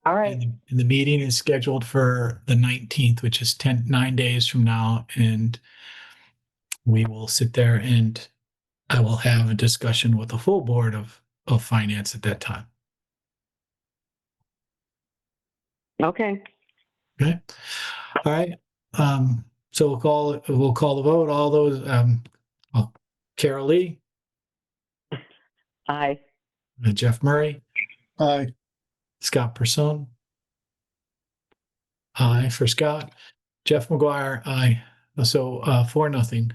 All right. And the meeting is scheduled for the 19th, which is 9 days from now. And we will sit there and I will have a discussion with the full Board of Finance at that time. Okay. Okay. All right. So we'll call the vote. All those, Carol Lee, Aye. Jeff Murray, Aye. Scott Person. Aye for Scott. Jeff McGuire, aye. So 4-0.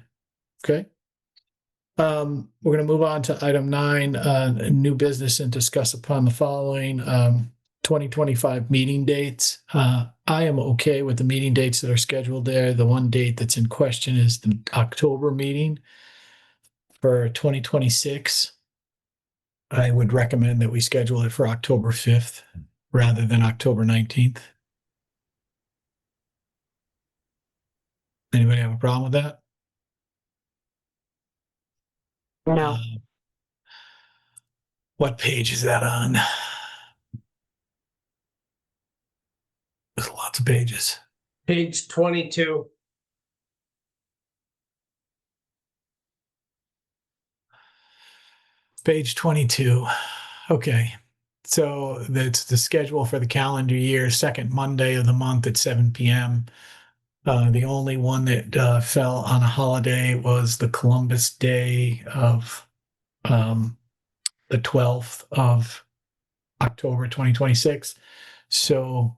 Okay. We're going to move on to item 9, new business, and discuss upon the following 2025 meeting dates. I am okay with the meeting dates that are scheduled there. The one date that's in question is the October meeting for 2026. I would recommend that we schedule it for October 5th rather than October 19th. Anybody have a problem with that? No. What page is that on? There's lots of pages. Page 22. Page 22. Okay. So that's the schedule for the calendar year, second Monday of the month at 7 p.m. The only one that fell on a holiday was the Columbus Day of the 12th of October 2026. So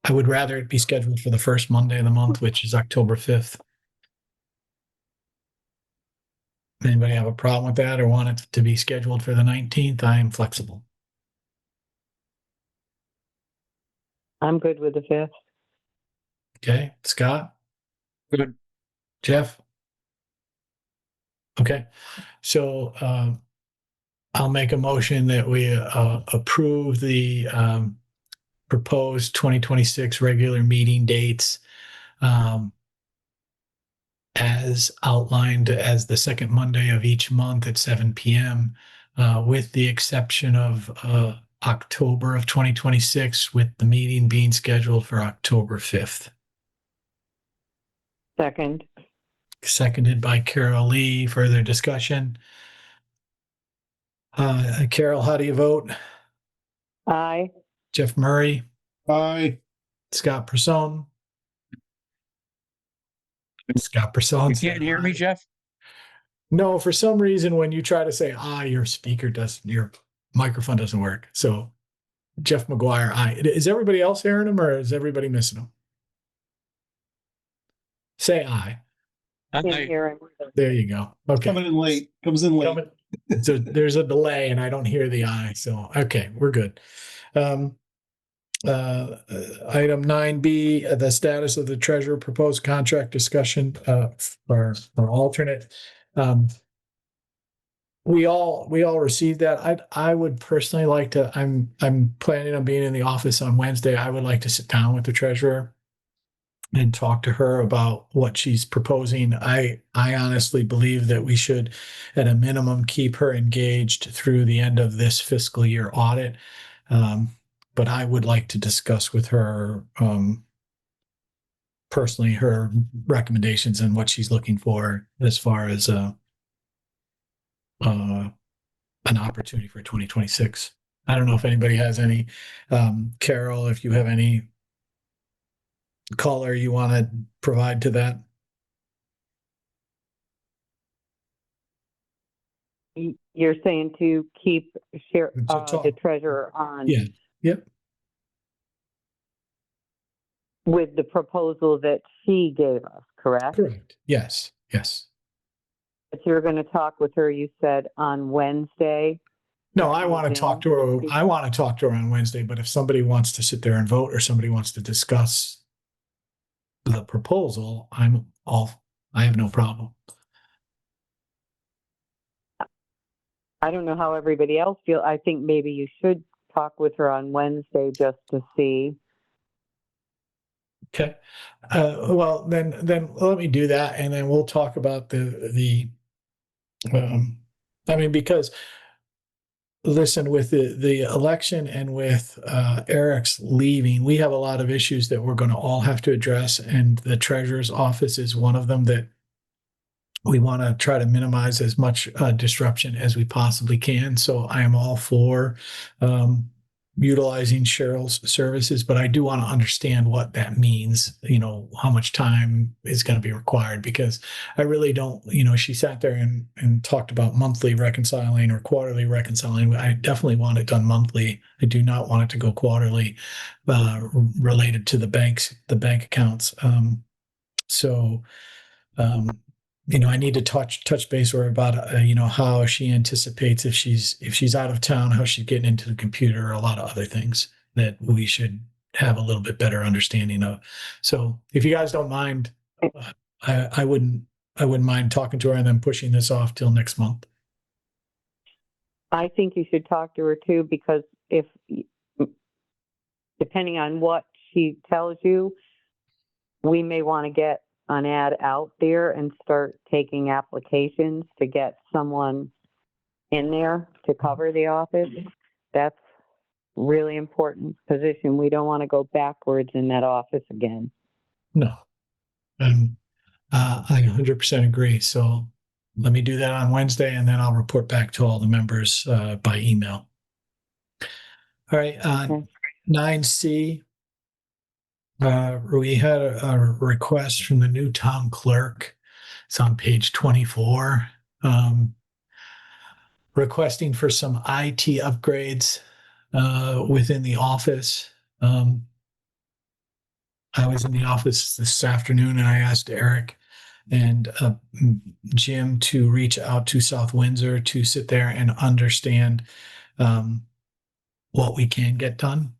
I would rather it be scheduled for the first Monday of the month, which is October 5th. Anybody have a problem with that or want it to be scheduled for the 19th? I am flexible. I'm good with the 5th. Okay, Scott? Good. Jeff? Okay, so I'll make a motion that we approve the proposed 2026 regular meeting dates as outlined as the second Monday of each month at 7 p.m., with the exception of October of 2026, with the meeting being scheduled for October 5th. Second. Seconded by Carol Lee. Further discussion? Carol, how do you vote? Aye. Jeff Murray, Aye. Scott Person. Scott You Person. can't hear me, Jeff? No, for some reason, when you try to say "I," your microphone doesn't work. So Jeff McGuire, aye. Is everybody else hearing him, or is everybody missing him? Say aye. Didn't hear him. There you go. Okay. Coming in late. Comes in late. So there's a delay, and I don't hear the aye. So okay, we're good. Item 9B, the status of the treasurer proposed contract discussion for alternate. We all received that. I would personally like to. I'm planning on being in the office on Wednesday. I would like to sit down with the treasurer and talk to her about what she's proposing. I honestly believe that we should, at a minimum, keep her engaged through the end of this fiscal year audit. But I would like to discuss with her personally her recommendations and what she's looking for as far as an opportunity for 2026. I don't know if anybody has any. Carol, if you have any color you want to provide to that. You're saying to keep the treasurer on. Yeah. Yep. With the proposal that she gave us, correct? Correct. Yes. Yes. But you're going to talk with her, you said, on Wednesday? No, I want to talk to her. I want to talk to her on Wednesday, but if somebody wants to sit there and vote or somebody wants to discuss the proposal, I have no problem. I don't know how everybody else feels. I think maybe you should talk with her on Wednesday just to see. Okay. Well, then let me do that, and then we'll talk about the. I mean, because listen, with the election and with Eric's leaving, we have a lot of issues that we're going to all have to address, and the treasurer's office is one of them that we want to try to minimize as much disruption as we possibly can. So I am all for utilizing Cheryl's services, but I do want to understand what that means, how much time is going to be required, because I really don't, she sat there and talked about monthly reconciling or quarterly reconciling. I definitely want it done monthly. I do not want it to go quarterly related to the bank accounts. I need to touch base with her about how she anticipates if she's out of town, how she's getting into the computer, or a lot of other things that we should have a little bit better understanding of. So if you guys don't mind, I wouldn't mind talking to her and then pushing this off till next month. I think you should talk to her too, because depending on what she tells you, we may want to get an ad out there and start taking applications to get someone in there to cover the office. That's really important position. We don't want to go backwards in that office again. No. I 100% agree. So let me do that on Wednesday, and then I'll report back to all the members by email. All right. 9C. We had a request from the new town clerk. It's on page 24. Requesting for some IT upgrades within the office. I was in the office this afternoon, and I asked Eric and Jim to reach out to South Windsor to sit there and understand what we can get done.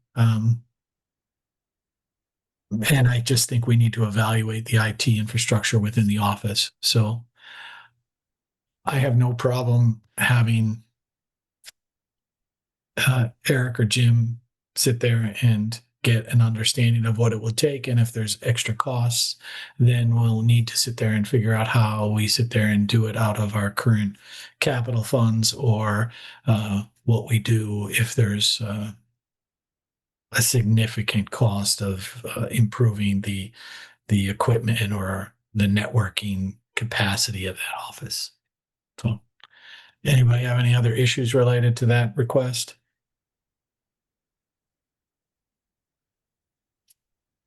And I just think we need to evaluate the IT infrastructure within the office. So I have no problem having Eric or Jim sit there and get an understanding of what it will take. And if there's extra costs, then we'll need to sit there and figure out how we sit there and do it out of our current capital funds, or what we do if there's a significant cost of improving the equipment or the networking capacity of that office. So, anybody have any other issues related to that request?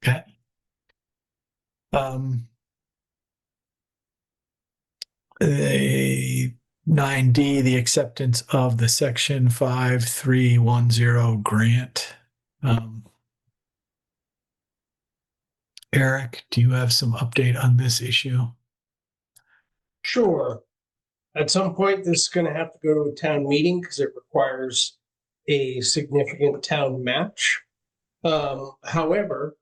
Okay. A 9D, the acceptance of the section 5310 grant. Eric, do you have some update on this issue? Sure. At some point, this is going to have to go to a town meeting because it requires a significant town match. However,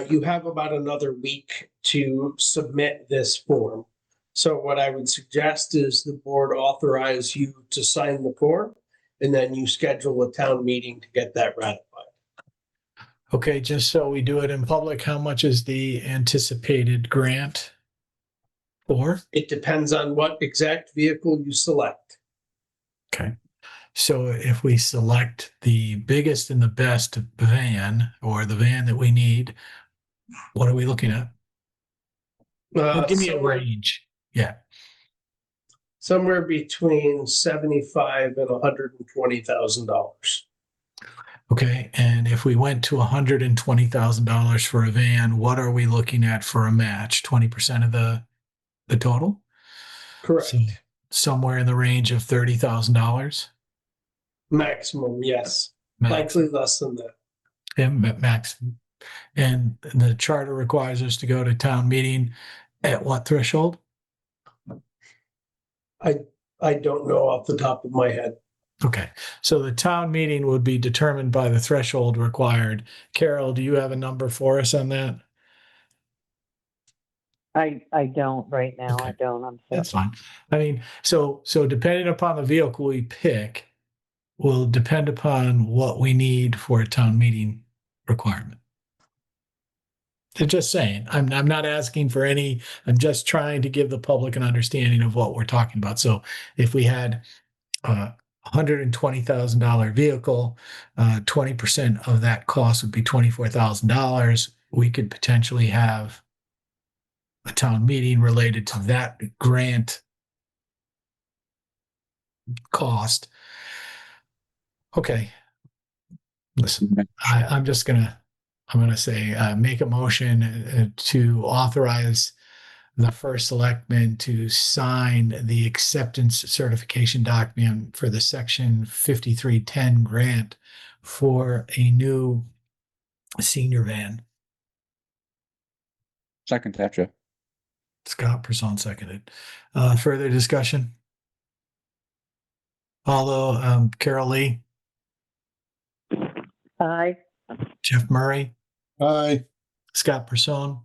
you have about another week to submit this form. So what I would suggest is the board authorize you to sign the form, and then you schedule a town meeting to get that ratified. Okay, just so we do it in public, how much is the anticipated grant for? It depends on what exact vehicle you select. Okay. So if we select the biggest and the best van, or the van that we need, what are we looking at? Well, give me a range. Yeah. Somewhere between $75,000 and $120,000. Okay. And if we went to $120,000 for a van, what are we looking at for a match? 20% of the total? Correct. So somewhere in the range of $30,000? Maximum, yes. Max. Likely less than that. Yeah, maximum. And the charter requires us to go to town meeting at what threshold? I don't know off the top of my head. Okay, so the town meeting would be determined by the threshold required. Carol, do you have a number for us on that? I don't right now. Okay. I don't. I'm sorry. That's fine. I mean, so depending upon the vehicle we pick will depend upon what we need for a town meeting requirement. I'm just saying, I'm not asking for any, I'm just trying to give the public an understanding of what we're talking about. So if we had a $120,000 vehicle, 20% of that cost would be $24,000. We could potentially have a town meeting related to that grant cost. Okay. Listen, I'm going to say, make a motion to authorize the first selectman to sign the acceptance certification document for the section 5310 grant for a new senior van. Second that, Jeff. Scott Person seconded. Further discussion? Although, Carol Lee, Aye. Jeff Murray, Aye. Scott Person,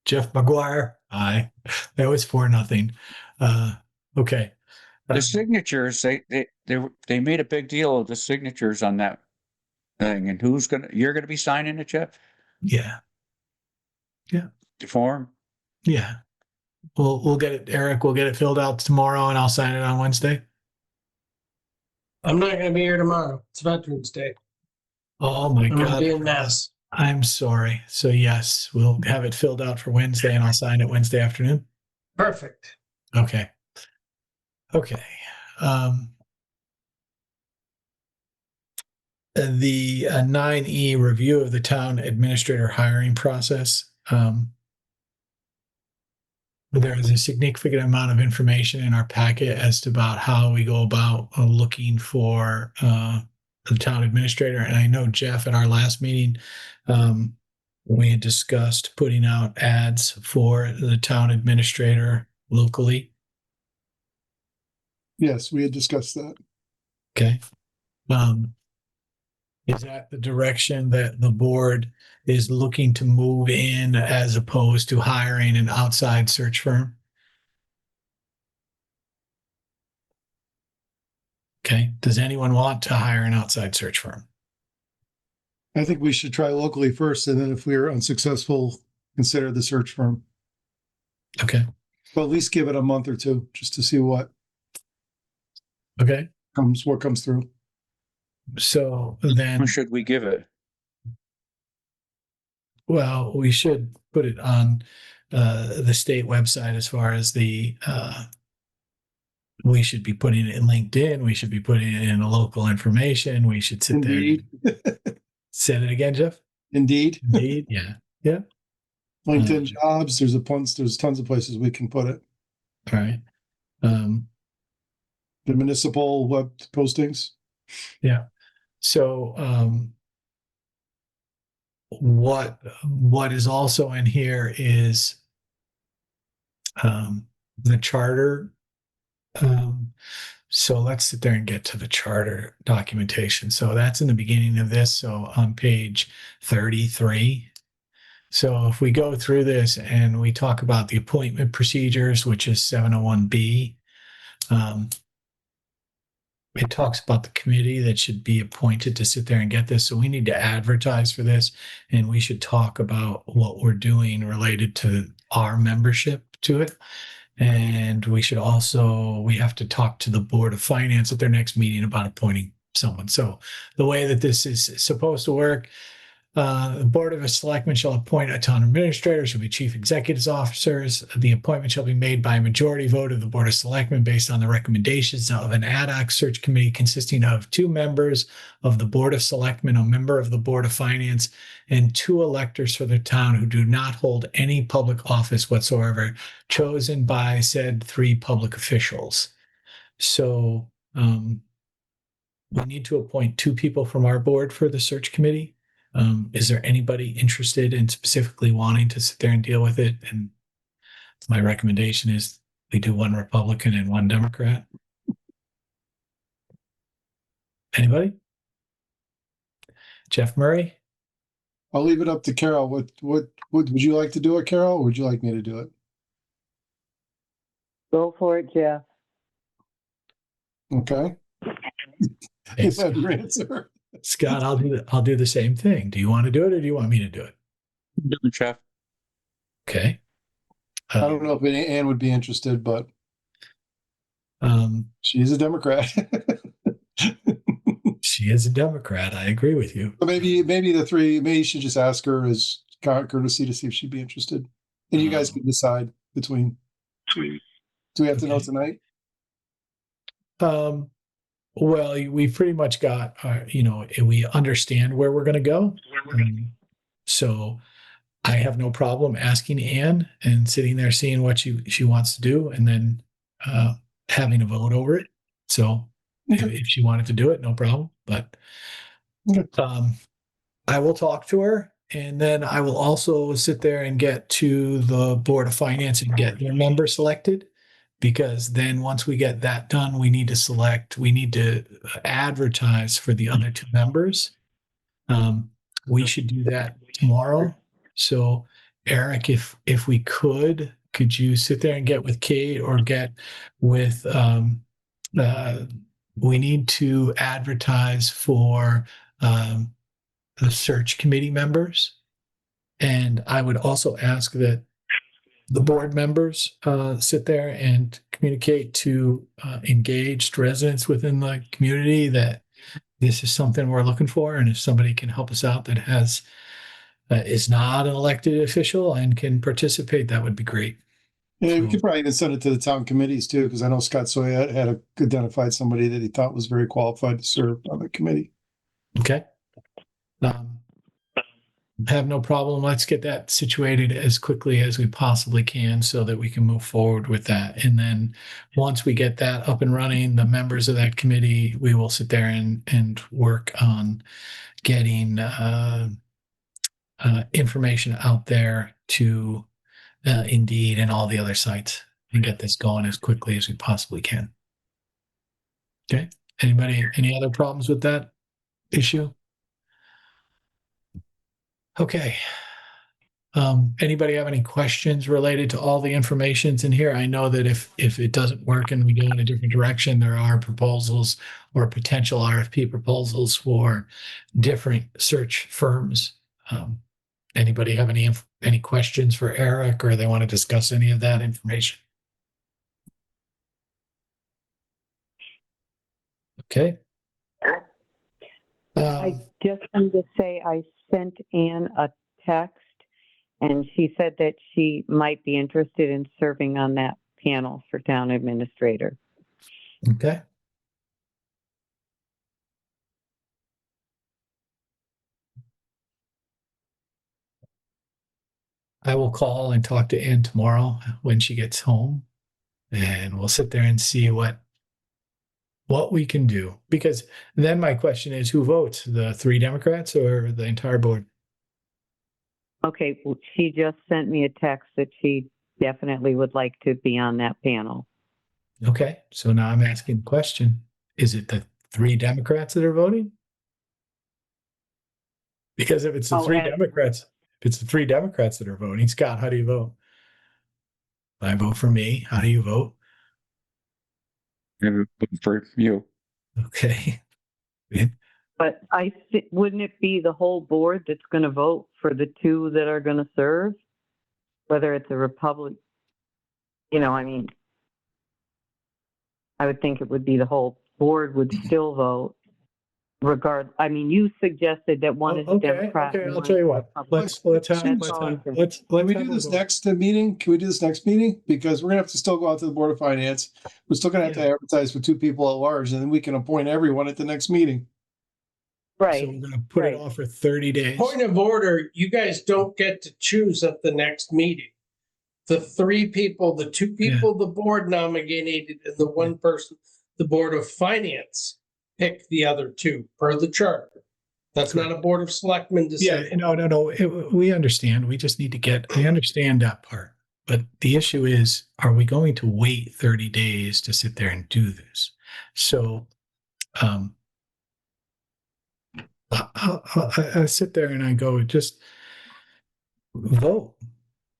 Jeff McGuire, aye. That was 4-0. Okay. The signatures, they made a big deal of the signatures on that thing, and you're gonna be signing it, Jeff? Yeah. Yeah. The form? Yeah. We'll get it, Eric, we'll get it filled out tomorrow and I'll sign it on Wednesday. I'm not going to be here tomorrow. It's Veterans Day. Oh my I'm going to God. be in Mass. I'm sorry. So yes, we'll have it filled out for Wednesday and I'll sign it Wednesday afternoon. Perfect. Okay. Okay. The 9E review of the town administrator hiring process. There is a significant amount of information in our packet as to about how we go about looking for the town administrator. And I know, Jeff, at our last meeting, we had discussed putting out ads for the town administrator locally. Yes, we had discussed that. Okay. Is that the direction that the board is looking to move in, as opposed to hiring an outside search firm? Okay. Does anyone want to hire an outside search firm? I think we should try locally first, and then if we are unsuccessful, consider the search firm. Okay. But at least give it a month or two just to see what Okay. comes through. So Who then, should we give it? well, we should put it on the state website as far as we should be putting it in LinkedIn. We should be putting it in local information. We should sit Indeed. there. Say it again, Jeff. Indeed. Indeed. Yeah. Yeah. LinkedIn jobs. There's tons of places we can put it. All right. The municipal web postings. Yeah. So what is also in here is the charter. So let's sit there and get to the charter documentation. So that's in the beginning of this. So on page 33. So if we go through this and we talk about the appointment procedures, which is 701B, it talks about the committee that should be appointed to sit there and get this. So we need to advertise for this, and we should talk about what we're doing related to our membership to it. And we have to talk to the Board of Finance at their next meeting about appointing someone. So the way that this is supposed to work, the Board of Selectmen shall appoint a town administrator, shall be chief executive officers. The appointment shall be made by a majority vote of the Board of Selectmen based on the recommendations of an ad hoc search committee consisting of 2 members of the Board of Selectmen, a member of the Board of Finance, and 2 electors for the town who do not hold any public office whatsoever, chosen by said 3 public officials. So we need to appoint 2 people from our board for the search committee. Is there anybody interested in specifically wanting to sit there and deal with it? And my recommendation is we do 1 Republican and 1 Democrat. Anybody? Jeff Murray? I'll leave it up to Carol. What would you like to do it, Carol, or would you like me to do it? Go for it, Jeff. Okay. Is that your answer? Scott, I'll do the same thing. Do you want to do it or do you want me to do it? Do it, Jeff. Okay. I don't know if Ann would be interested, but she's a Democrat. She is a Democrat. I agree with you. So maybe the 3, maybe you should just ask her as courtesy to see if she'd be interested. And you guys can decide between. Do we have to know tonight? Well, we pretty much got, we understand where we're going to go. So I have no problem asking Ann and sitting there seeing what she wants to do and then having a vote over it. So if she wanted to do it, no problem. But I will talk to her, and then I will also sit there and get to the Board of Finance and get their member selected. Because then once we get that done, we need to advertise for the other 2 members. We should do that tomorrow. So Eric, if we could you sit there and get with Kate or get with, we need to advertise for the search committee members. And I would also ask that the board members sit there and communicate to engaged residents within the community that this is something we're looking for. And if somebody can help us out that is not an elected official and can participate, that would be great. Yeah, we could probably even send it to the town committees too, because I know Scott Soya had identified somebody that he thought was very qualified to serve on the committee. Okay. Have no problem. Let's get that situated as quickly as we possibly can so that we can move forward with that. And then once we get that up and running, the members of that committee, we will sit there and work on getting information out there to Indeed and all the other sites and get this going as quickly as we possibly can. Okay. Any other problems with that issue? Okay. Anybody have any questions related to all the information's in here? I know that if it doesn't work and we go in a different direction, there are proposals or potential RFP proposals for different search firms. Anybody have any questions for Eric, or they want to discuss any of that information? Okay. I just wanted to say I sent Ann a text and she said that she might be interested in serving on that panel for town administrator. Okay. I will call and talk to Ann tomorrow when she gets home, and we'll sit there and see what we can do. Because then my question is, who votes? The 3 Democrats or the entire board? Okay, well, she just sent me a text that she definitely would like to be on that panel. Okay, so now I'm asking the question: is it the 3 Democrats that are voting? Because if it's the three Democrats, if it's the 3 Democrats that are voting, Scott, how do you vote? I vote for me. How do you vote? For you. Okay. But wouldn't it be the whole board that's going to vote for the 2 that are going to serve? Whether it's a Republican, I mean, I would think it would be the whole board would still vote. I mean, you suggested that one is a Democrat. Okay, and I'll one tell you is what. Republican. Let's Can we do this next meeting? Can we do this next meeting? Because we're gonna have to still go out to the Board of Finance. We're still gonna have to advertise for 2 people at large, and then we can appoint everyone at the next meeting. Right. So we're going to put it off for 30 days. Point of order, you guys don't get to choose at the next meeting. The 3 people, the 2 people the board nominated, and the 1 person, the Board of Finance pick the other 2 per the charter. That's not a Board of Selectmen decision. Yeah, no. We understand. We just need to I understand that part. But the issue is, are we going to wait 30 days to sit there and do this? So, I sit there and I go, just vote.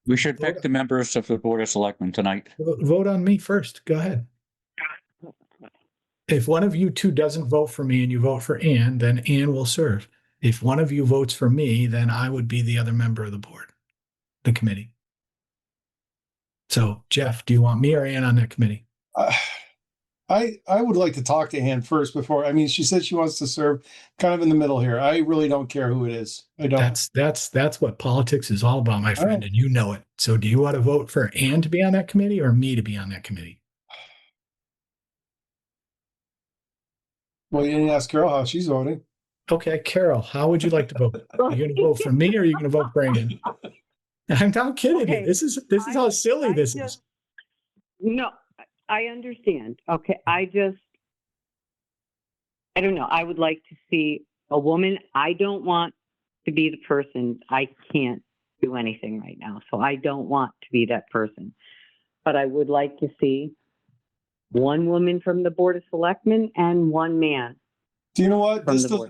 We should pick the members of the Board of Selectmen tonight. Vote on me first. Go ahead. If one of you 2 doesn't vote for me and you vote for Ann, then Ann will serve. If one of you votes for me, then I would be the other member of the board, the committee. So, Jeff, do you want me or Ann on that committee? I would like to talk to Ann first before. I mean, she said she wants to serve kind of in the middle here. I really don't care who it is. I don't. That's what politics is all about, my friend, and you know it. So, do you want to vote for Ann to be on that committee or me to be on that committee? Well, you didn't ask Carol how she's voting. Okay, Carol, how would you like to vote? Are you going to vote for me or are you going to vote for Ann? I'm not kidding you. This is how silly this is. No, I understand. Okay, I don't know. I would like to see a woman. I don't want to be the person. I can't do anything right now, so I don't want to be that person. But I would like to see 1 woman from the Board of Selectmen and 1 man. Do you know what? This does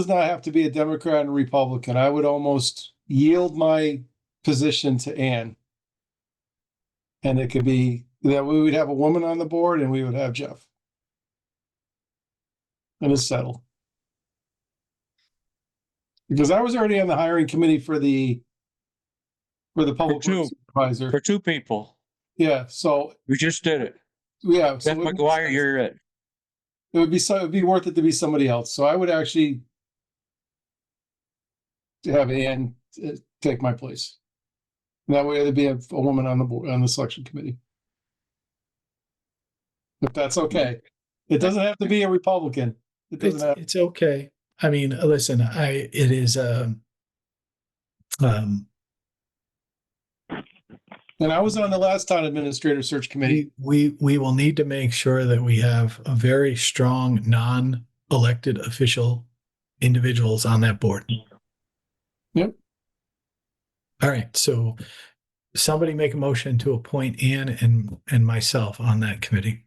not have to be a Democrat and a Republican. I would almost yield my position to Ann. And it could be that we would have a woman on the board and we would have Jeff. And it's settled. Because I was already on the hiring committee for the public works supervisor. For 2 people. Yeah, so we just did it. Yeah. Beth McGuire, you're it. It would be worth it to be somebody else. So I would actually have Ann take my place. And that way there'd be a woman on the board, on the selection committee. If that's okay. It doesn't have to be a Republican. It doesn't have. It's okay. I mean, listen, it is And I was on the last town administrator search committee. We will need to make sure that we have a very strong non-elected official individuals on that board. Yep. All right. So somebody make a motion to appoint Ann and myself on that committee.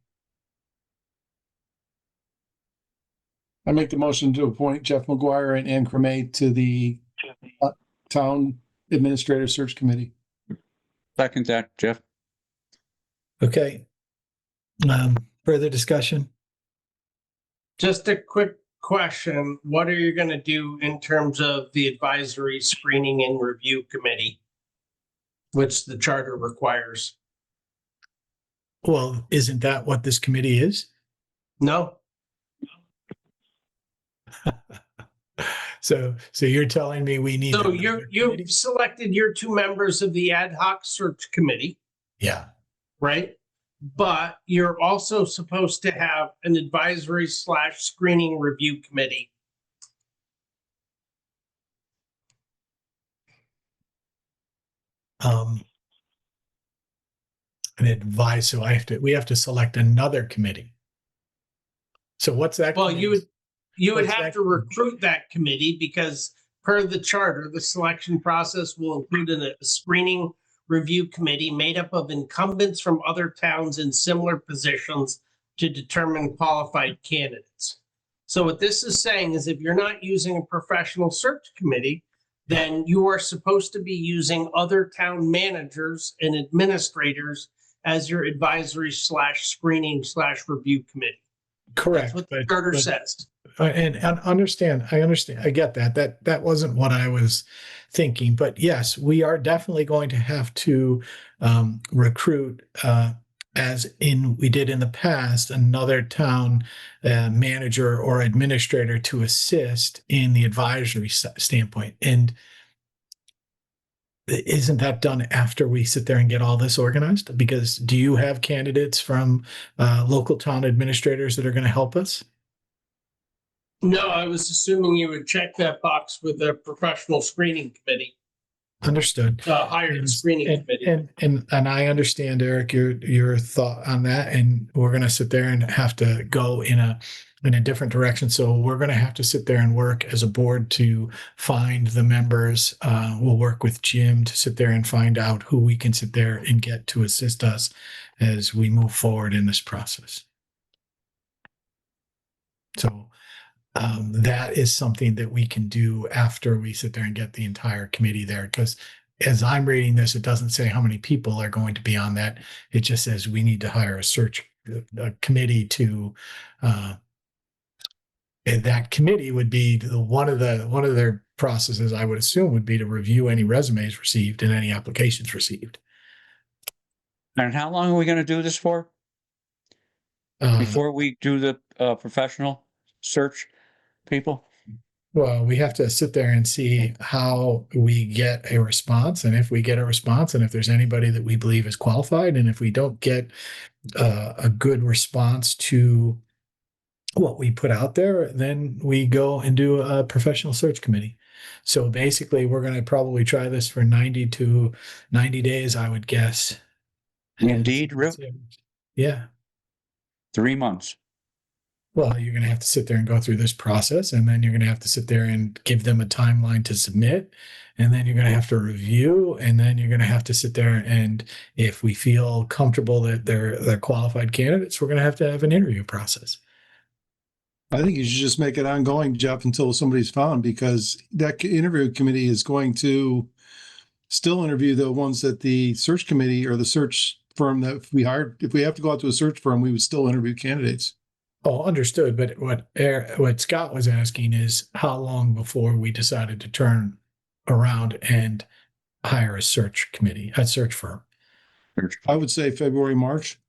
I make the motion to appoint Jeff McGuire and Ann Cremay to the town Administrator Search Committee. Second that, Jeff. Okay. Further discussion? Just a quick question. What are you going to do in terms of the advisory screening and review committee, which the charter requires? Well, isn't that what this committee is? No? So you're telling me we need. So another you've committee? selected your two members of the ad hoc search committee, Yeah. right? But you're also supposed to have an advisory / screening review committee. An advice. So we have to select another committee. So what's that? Well, you would What's have that? to recruit that committee because per the charter, the selection process will include a screening review committee made up of incumbents from other towns in similar positions to determine qualified candidates. So what this is saying is if you're not using a professional search committee, then you are supposed to be using other town managers and administrators as your advisory / screening / review committee. Correct. That's what the charter says. And understand, I get that. That wasn't what I was thinking. But yes, we are definitely going to have to recruit, as we did in the past, another town manager or administrator to assist in the advisory standpoint. And isn't that done after we sit there and get all this organized? Because do you have candidates from local town administrators that are going to help us? No, I was assuming you would check that box with a professional screening committee, Understood. hired screening committee. And I understand, Eric, your thought on that, and we're going to sit there and have to go in a different direction. So we're going to have to sit there and work as a board to find the members. We'll work with Jim to sit there and find out who we can sit there and get to assist us as we move forward in this process. So that is something that we can do after we sit there and get the entire committee there. Because as I'm reading this, it doesn't say how many people are going to be on that. It just says we need to hire a committee to. And that committee would be one of their processes, I would assume, would be to review any resumes received and any applications received. And how long are we going to do this for? Before we do the professional search people? Well, we have to sit there and see how we get a response, and if we get a response, and if there's anybody that we believe is qualified, and if we don't get a good response to what we put out there, then we go and do a professional search committee. So basically, we're going to probably try this for 90 to 90 days, I would guess. Indeed, yeah. 3 months. Well, you're going to have to sit there and go through this process, and then you're going to have to sit there and give them a timeline to submit, and then you're going to have to review, and then you're going to have to sit there and, if we feel comfortable that they're qualified candidates, we're going to have an interview process. I think you should just make it ongoing, Jeff, until somebody's found, because that interview committee is going to still interview the ones that the search committee or the search firm that we hired. If we have to go out to a search firm, we would still interview candidates. Oh, understood. But what Scott was asking is how long before we decided to turn around and hire a search committee, a search firm. I would say February, March.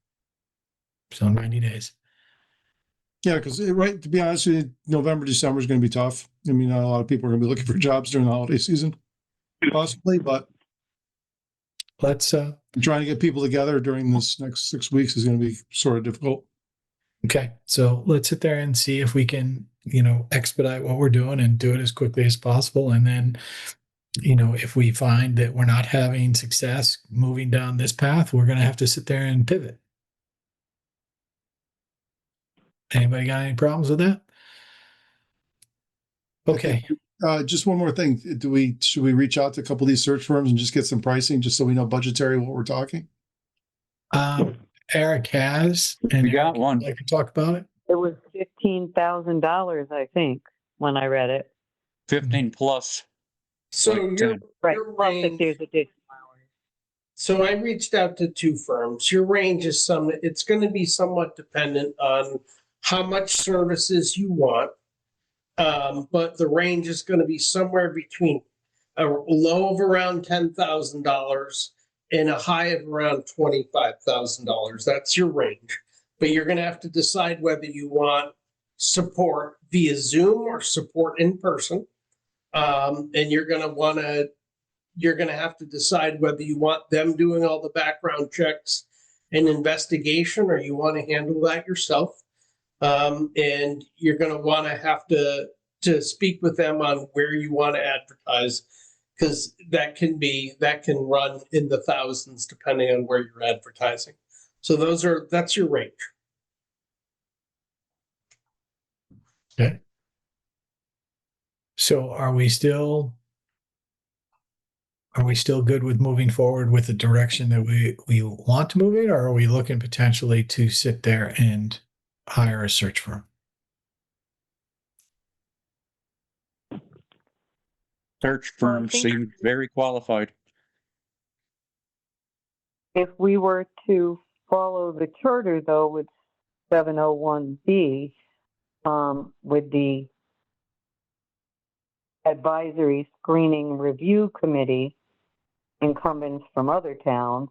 So 90 days. Yeah, because right, to be honest with you, November, December is going to be tough. I mean, not a lot of people are going to be looking for jobs during the holiday season, possibly, but let's trying to get people together during this next 6 weeks is going to be sort of difficult. Okay, so let's sit there and see if we can, expedite what we're doing and do it as quickly as possible. And then, if we find that we're not having success moving down this path, we're going to have to sit there and pivot. Anybody got any problems with that? Okay. Just one more thing. Should we reach out to a couple of these search firms and just get some pricing just so we know budgetary what we're talking? Eric has, and we got one. I can talk about it. It was $15,000, I think, when I read it. 15 plus. So Like, your, Right. your Plus if range, there's additional hours. so I reached out to two firms. Your range is it's going to be somewhat dependent on how much services you want. But the range is going to be somewhere between a low of around $10,000 and a high of around $25,000. That's your range. But you're going to have to decide whether you want support via Zoom or support in person. And you're going to have to decide whether you want them doing all the background checks and investigation, or you want to handle that yourself. And you're going to want to have to speak with them on where you want to advertise, because that can run in the thousands depending on where you're advertising. So that's your range. Okay. So are we still good with moving forward with the direction that we want to move it, or are we looking potentially to sit there and hire a search firm? Search Well, I firm think- seemed very qualified. If we were to follow the charter though with 701B, with the advisory screening review committee, incumbents from other towns,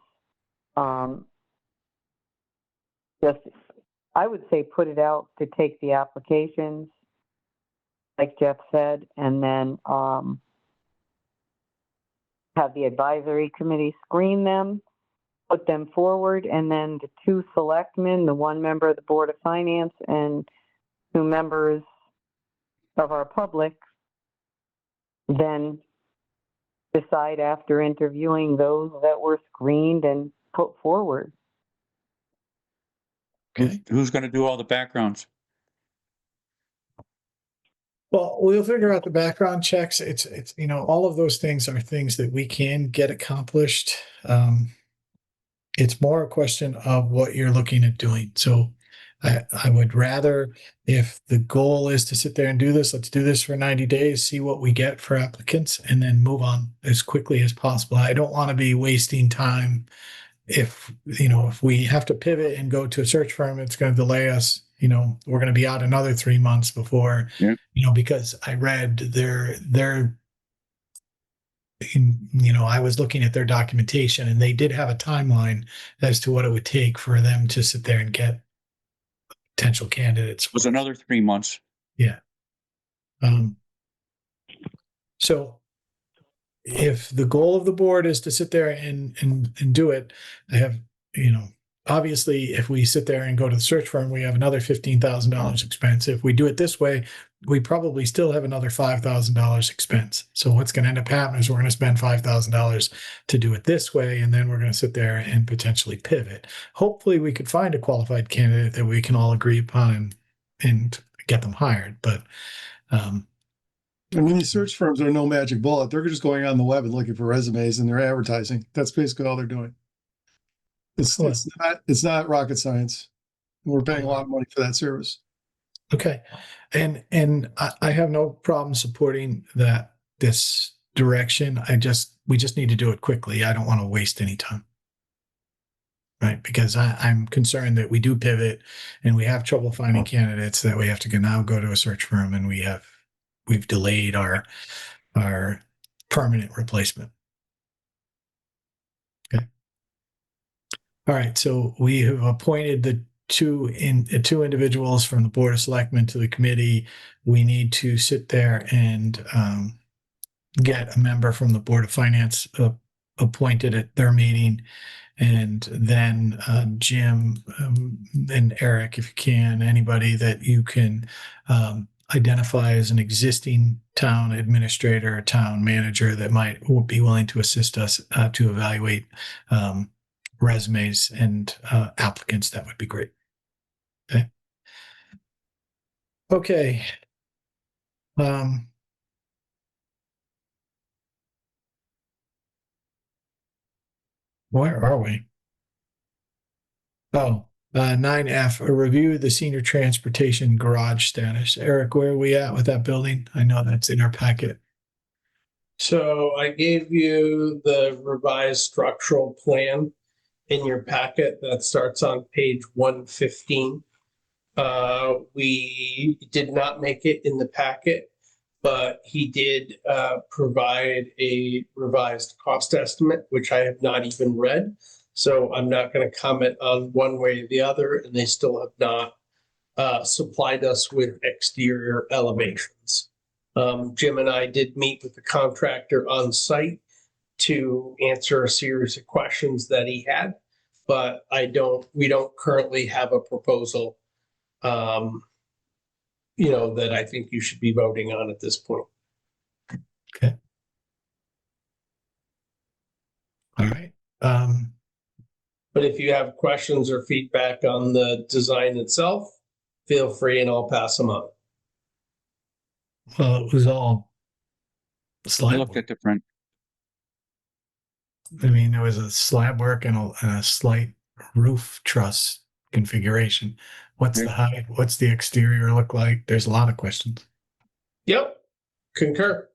just, I would say put it out to take the applications, like Jeff said, and then, have the advisory committee screen them, put them forward, and then the two selectmen, the one member of the Board of Finance and two members of our public, then decide after interviewing those that were screened and put forward. Okay. Who's going to do all the backgrounds? Well, we'll figure out the background checks. It's all of those things are things that we can get accomplished. It's more a question of what you're looking at doing. So I would rather, if the goal is to sit there and do this, let's do this for 90 days, see what we get for applicants, and then move on as quickly as possible. I don't want to be wasting time. If we have to pivot and go to a search firm, it's going to delay us. We're going to be out another 3 months before, because I read I was looking at their documentation, and they did have a timeline as to what it would take for them to sit there and get potential candidates. It was another 3 months. Yeah. So if the goal of the board is to sit there and do it, I have, obviously if we sit there and go to the search firm, we have another $15,000 expense. If we do it this way, we probably still have another $5,000 expense. So what's going to end up happening is we're going to spend $5,000 to do it this way, and then we're going to sit there and potentially pivot. Hopefully we could find a qualified candidate that we can all agree upon and get them hired. But these search firms are no magic bullet. They're just going on the web and looking for resumes, and they're advertising. That's basically all they're doing. It's not rocket science. We're paying a lot of money for that service. Okay. And I have no problem supporting this direction. We just need to do it quickly. I don't want to waste any time. Right. Because I'm concerned that we do pivot and we have trouble finding candidates, that we have to now go to a search firm, and we've delayed our permanent replacement. Okay. All right. So we have appointed the two individuals from the Board of Selectmen to the committee. We need to sit there and get a member from the Board of Finance appointed at their meeting, and then Jim and Eric, if you can, anybody that you can identify as an existing town administrator or town manager that would be willing to assist us to evaluate resumes and applicants. That would be great. Okay. Where are we? 9F, a review of the senior transportation garage status. Eric, where are we at with that building? I know that's in our packet. So I gave you the revised structural plan in your packet that starts on page 115. We did not make it in the packet, but he did provide a revised cost estimate, which I have not even read. So I'm not going to comment on one way or the other, and they still have not supplied us with exterior elevations. Jim and I did meet with the contractor on site to answer a series of questions that he had, but we don't currently have a proposal, that I think you should be voting on at this point. Okay. All right. But if you have questions or feedback on the design itself, feel free and I'll pass them on. Well, it was all I slab looked work. at the print. I mean, there was a slab work and a slight roof truss configuration. What's the height? What's the exterior look like? There's a lot of questions. Yep, concur.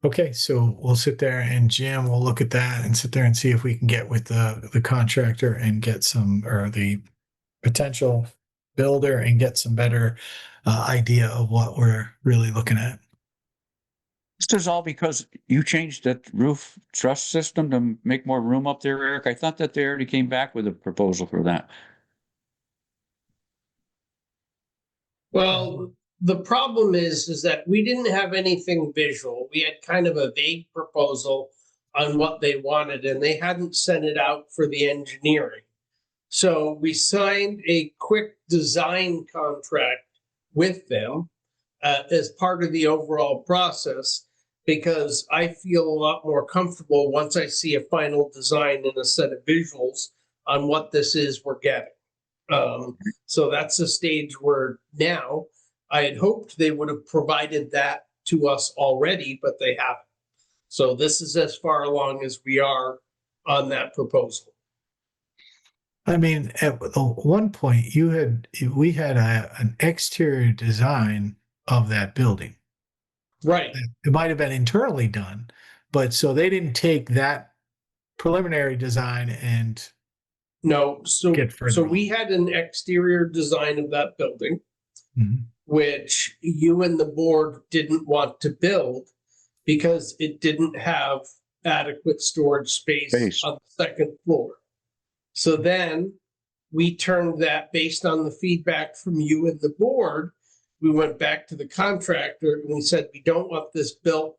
Okay, so we'll sit there and Jim will look at that and sit there and see if we can get with the contractor and get some, or the potential builder and get some better idea of what we're really looking at. This is all because you changed that roof truss system to make more room up there, Eric. I thought that they already came back with a proposal for that. Well, the problem is that we didn't have anything visual. We had kind of a vague proposal on what they wanted, and they hadn't sent it out for the engineering. So we signed a quick design contract with them as part of the overall process, because I feel a lot more comfortable once I see a final design and a set of visuals on what this is we're getting. So that's the stage we're now. I had hoped they would have provided that to us already, but they haven't. So this is as far along as we are on that proposal. I mean, at one point we had an exterior design of that building. Right. It might have been internally done, but so they didn't take that preliminary design and No, so get further so on. we had an exterior design of that building, Mhm. which you and the board didn't want to build because it didn't have adequate storage space on the second floor. So then we turned that, based on the feedback from you and the board, we went back to the contractor and we said, we don't want this built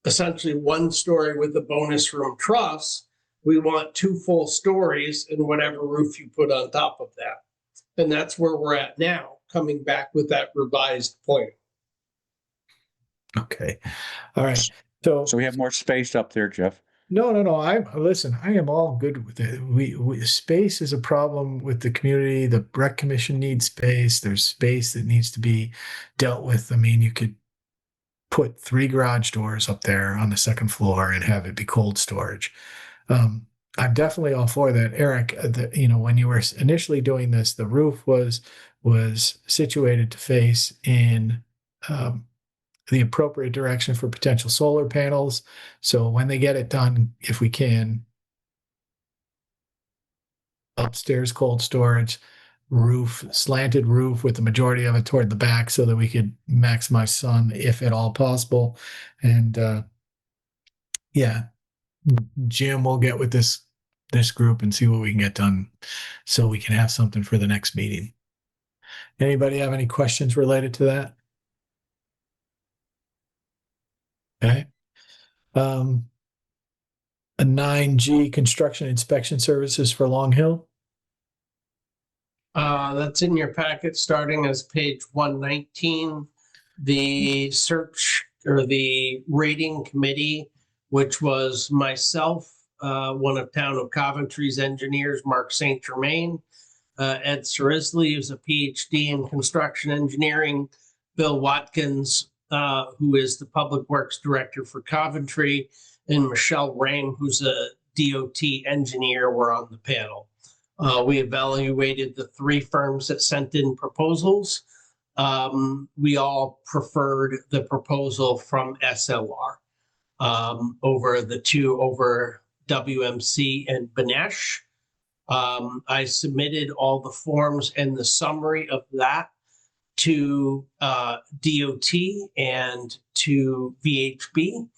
essentially one story with a bonus room truss. We want 2 full stories and whatever roof you put on top of that. And that's where we're at now, coming back with that revised plan. Okay. All right. So we have more space up there, Jeff. No. Listen, I am all good with it. We space is a problem with the community. The rec commission needs space. There's space that needs to be dealt with. I mean, you could put 3 garage doors up there on the second floor and have it be cold storage. I'm definitely all for that, Eric. When you were initially doing this, the roof was situated to face in the appropriate direction for potential solar panels. So when they get it done, if we can, upstairs cold storage, slanted roof with the majority of it toward the back so that we could maximize sun if at all possible. And Jim will get with this group and see what we can get done so we can have something for the next meeting. Anybody have any questions related to that? Okay. A 9G construction inspection services for Long Hill. That's in your packet, starting as page 119. The search or the rating committee, which was myself, one of Town of Coventry's engineers, Mark St. Germain, Ed Serisley, who's a PhD in construction engineering, Bill Watkins, who is the Public Works Director for Coventry, and Michelle Rame, who's a DOT engineer, were on the panel. We evaluated the 3 firms that sent in proposals. We all preferred the proposal from SLR. over WMC and Benesh. I submitted all the forms and the summary of that to DOT and to VHB,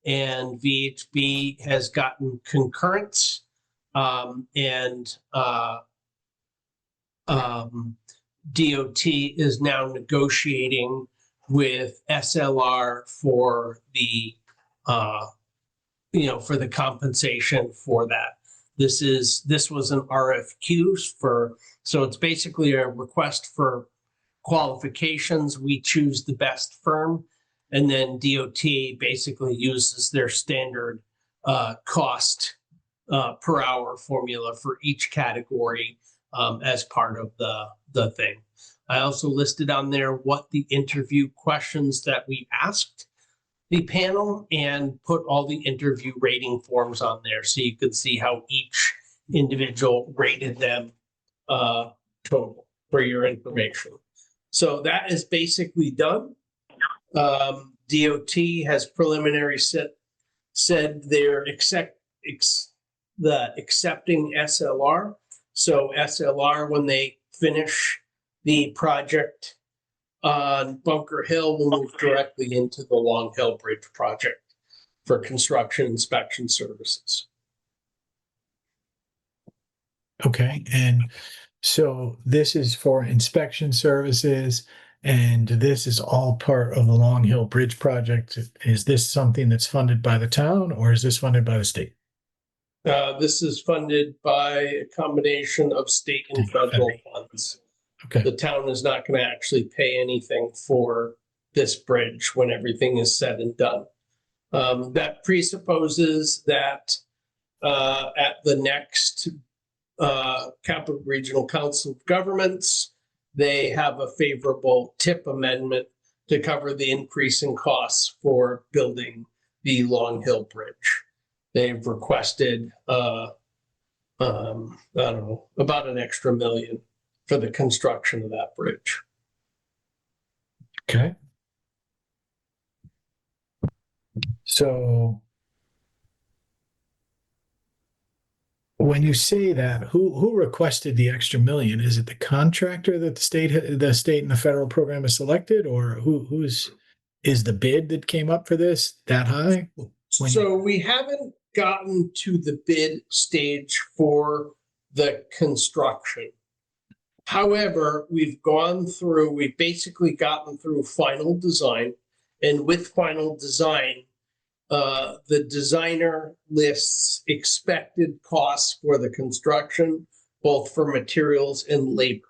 and VHB has gotten concurrence, and DOT is now negotiating with SLR for the for the compensation for that. This was an RFQ so it's basically a request for qualifications. We choose the best firm, and then DOT basically uses their standard cost per hour formula for each category as part of the thing. I also listed on there what the interview questions that we asked the panel, and put all the interview rating forms on there so you could see how each individual rated them total for your information. So that is basically done. DOT has preliminary said they're accepting SLR. So SLR, when they finish the project on Bunker Hill, will move directly into the Long Hill Bridge project for construction inspection services. Okay, and so this is for inspection services, and this is all part of the Long Hill Bridge project. Is this something that's funded by the town, or is this funded by the state? This is funded by a combination of state and federal funds. Okay. The town is not going to actually pay anything for this bridge when everything is said and done. That presupposes that at the next Capital Regional Council of Governments, they have a favorable TIP amendment to cover the increase in costs for building the Long Hill Bridge. They've requested, I don't know, about an extra $1 million for the construction of that bridge. Okay. So when you say that, who requested the extra $1 million? Is it the contractor that the state and the federal program has selected, or is the bid that came up for this that high? So we haven't gotten to the bid stage for the construction. However, we've basically gotten through final design, and with final design, the designer lists expected costs for the construction, both for materials and labor.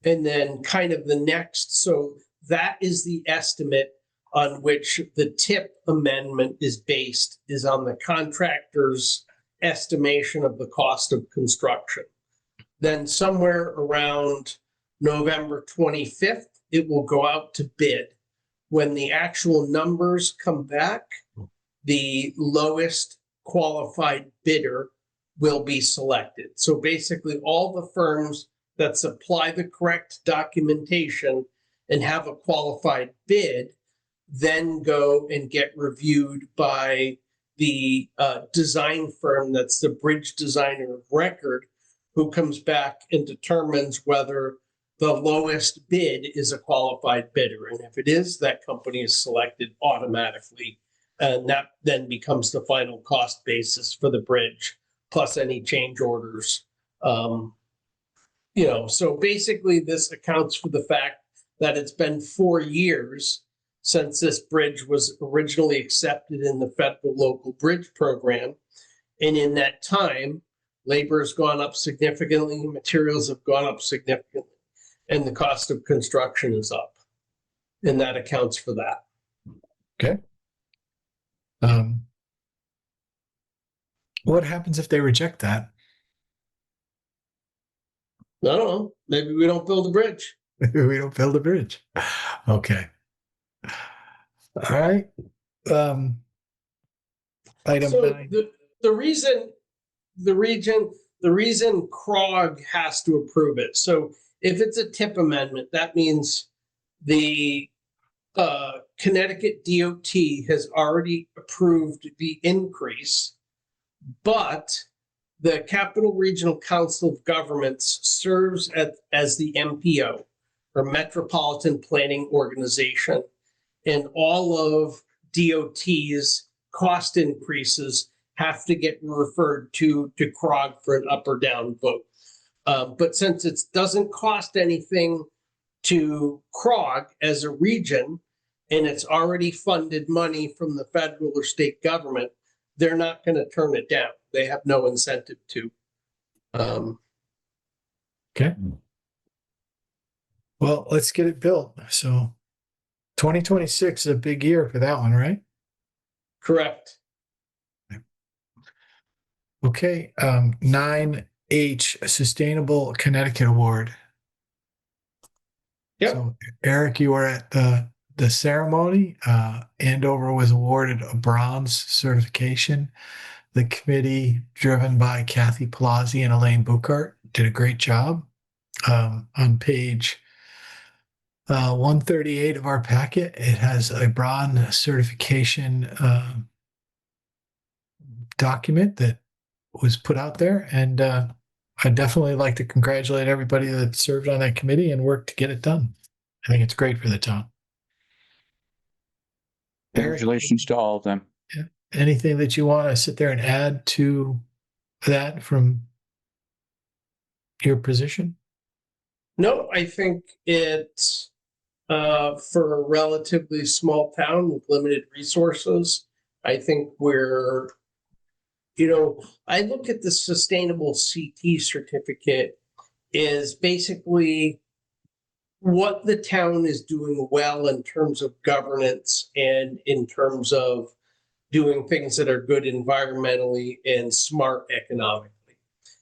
And then kind of the next, so that is the estimate on which the TIP amendment is based, is on the contractor's estimation of the cost of construction. Then somewhere around November 25th, it will go out to bid. When the actual numbers come back, the lowest qualified bidder will be selected. So basically, all the firms that supply the correct documentation and have a qualified bid then go and get reviewed by the design firm that's the bridge designer of record, who comes back and determines whether the lowest bid is a qualified bidder. And if it is, that company is selected automatically. And that then becomes the final cost basis for the bridge, plus any change orders. So basically this accounts for the fact that it's been 4 years since this bridge was originally accepted in the federal local bridge program. And in that time, labor has gone up significantly, materials have gone up significantly, and the cost of construction is up. And that accounts for that. Okay. What happens if they reject that? I don't know. Maybe we don't build a bridge. We don't build a bridge. Okay. All right. Item So 9. the reason CROG has to approve it. So if it's a TIP amendment, that means the Connecticut DOT has already approved the increase, but the Capital Regional Council of Governments serves as the MPO, or Metropolitan Planning Organization, and all of DOT's cost increases have to get referred to CROG for an up or down vote. But since it doesn't cost anything to CROG as a region, and it's already funded money from the federal or state government, they're not going to turn it down. They have no incentive to. Okay. Well, let's get it built. So 2026 is a big year for that one, right? Correct. Okay. 9H, Sustainable Connecticut Award. Yep. So Eric, you were at the ceremony. Andover was awarded a bronze certification. The committee, driven by Kathy Palazzi and Elaine Buchart, did a great job. On page 138 of our packet, it has a bronze certification document that was put out there. And I'd definitely like to congratulate everybody that served on that committee and worked to get it done. I think it's great for the town. Congratulations to all of them. Yeah. Anything that you want to sit there and add to that from your position? No, I think it's for a relatively small town with limited resources. I think we're, I look at the sustainable CT certificate is basically what the town is doing well in terms of governance and in terms of doing things that are good environmentally and smart economically.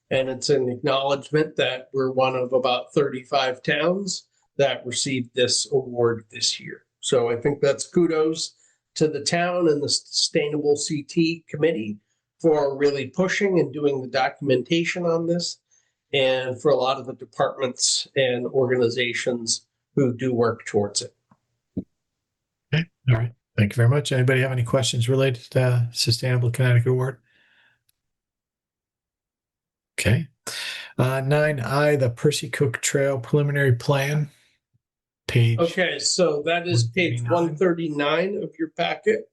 And it's an acknowledgement that we're one of about 35 towns that received this award this year. So I think that's kudos to the town and the Sustainable CT Committee for really pushing and doing the documentation on this, and for a lot of the departments and organizations who do work towards it. Okay. All right. Thank you very much. Anybody have any questions related to Sustainable Connecticut Award? Okay. 9I, the Percy Cook Trail Preliminary Plan. Page. Okay, so that is page 139 of your packet.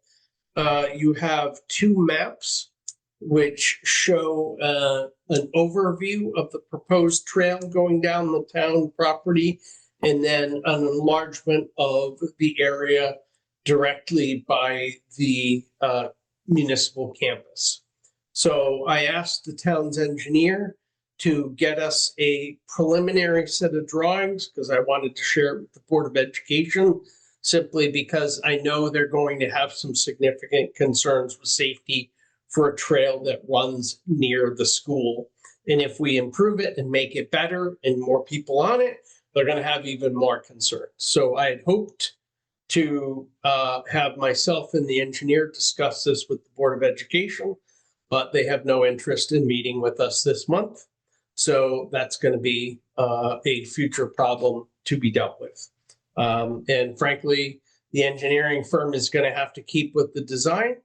You have two maps which show an overview of the proposed trail going down the town property, and then an enlargement of the area directly by the municipal campus. So I asked the town's engineer to get us a preliminary set of drawings because I wanted to share it with the Board of Education, simply because I know they're going to have some significant concerns with safety for a trail that runs near the school. And if we improve it and make it better and more people on it, they're going to have even more concerns. So I had hoped to have myself and the engineer discuss this with the Board of Education, but they have no interest in meeting with us this month. So that's going to be a future problem to be dealt with. And frankly, the engineering firm is going to have to keep with the design.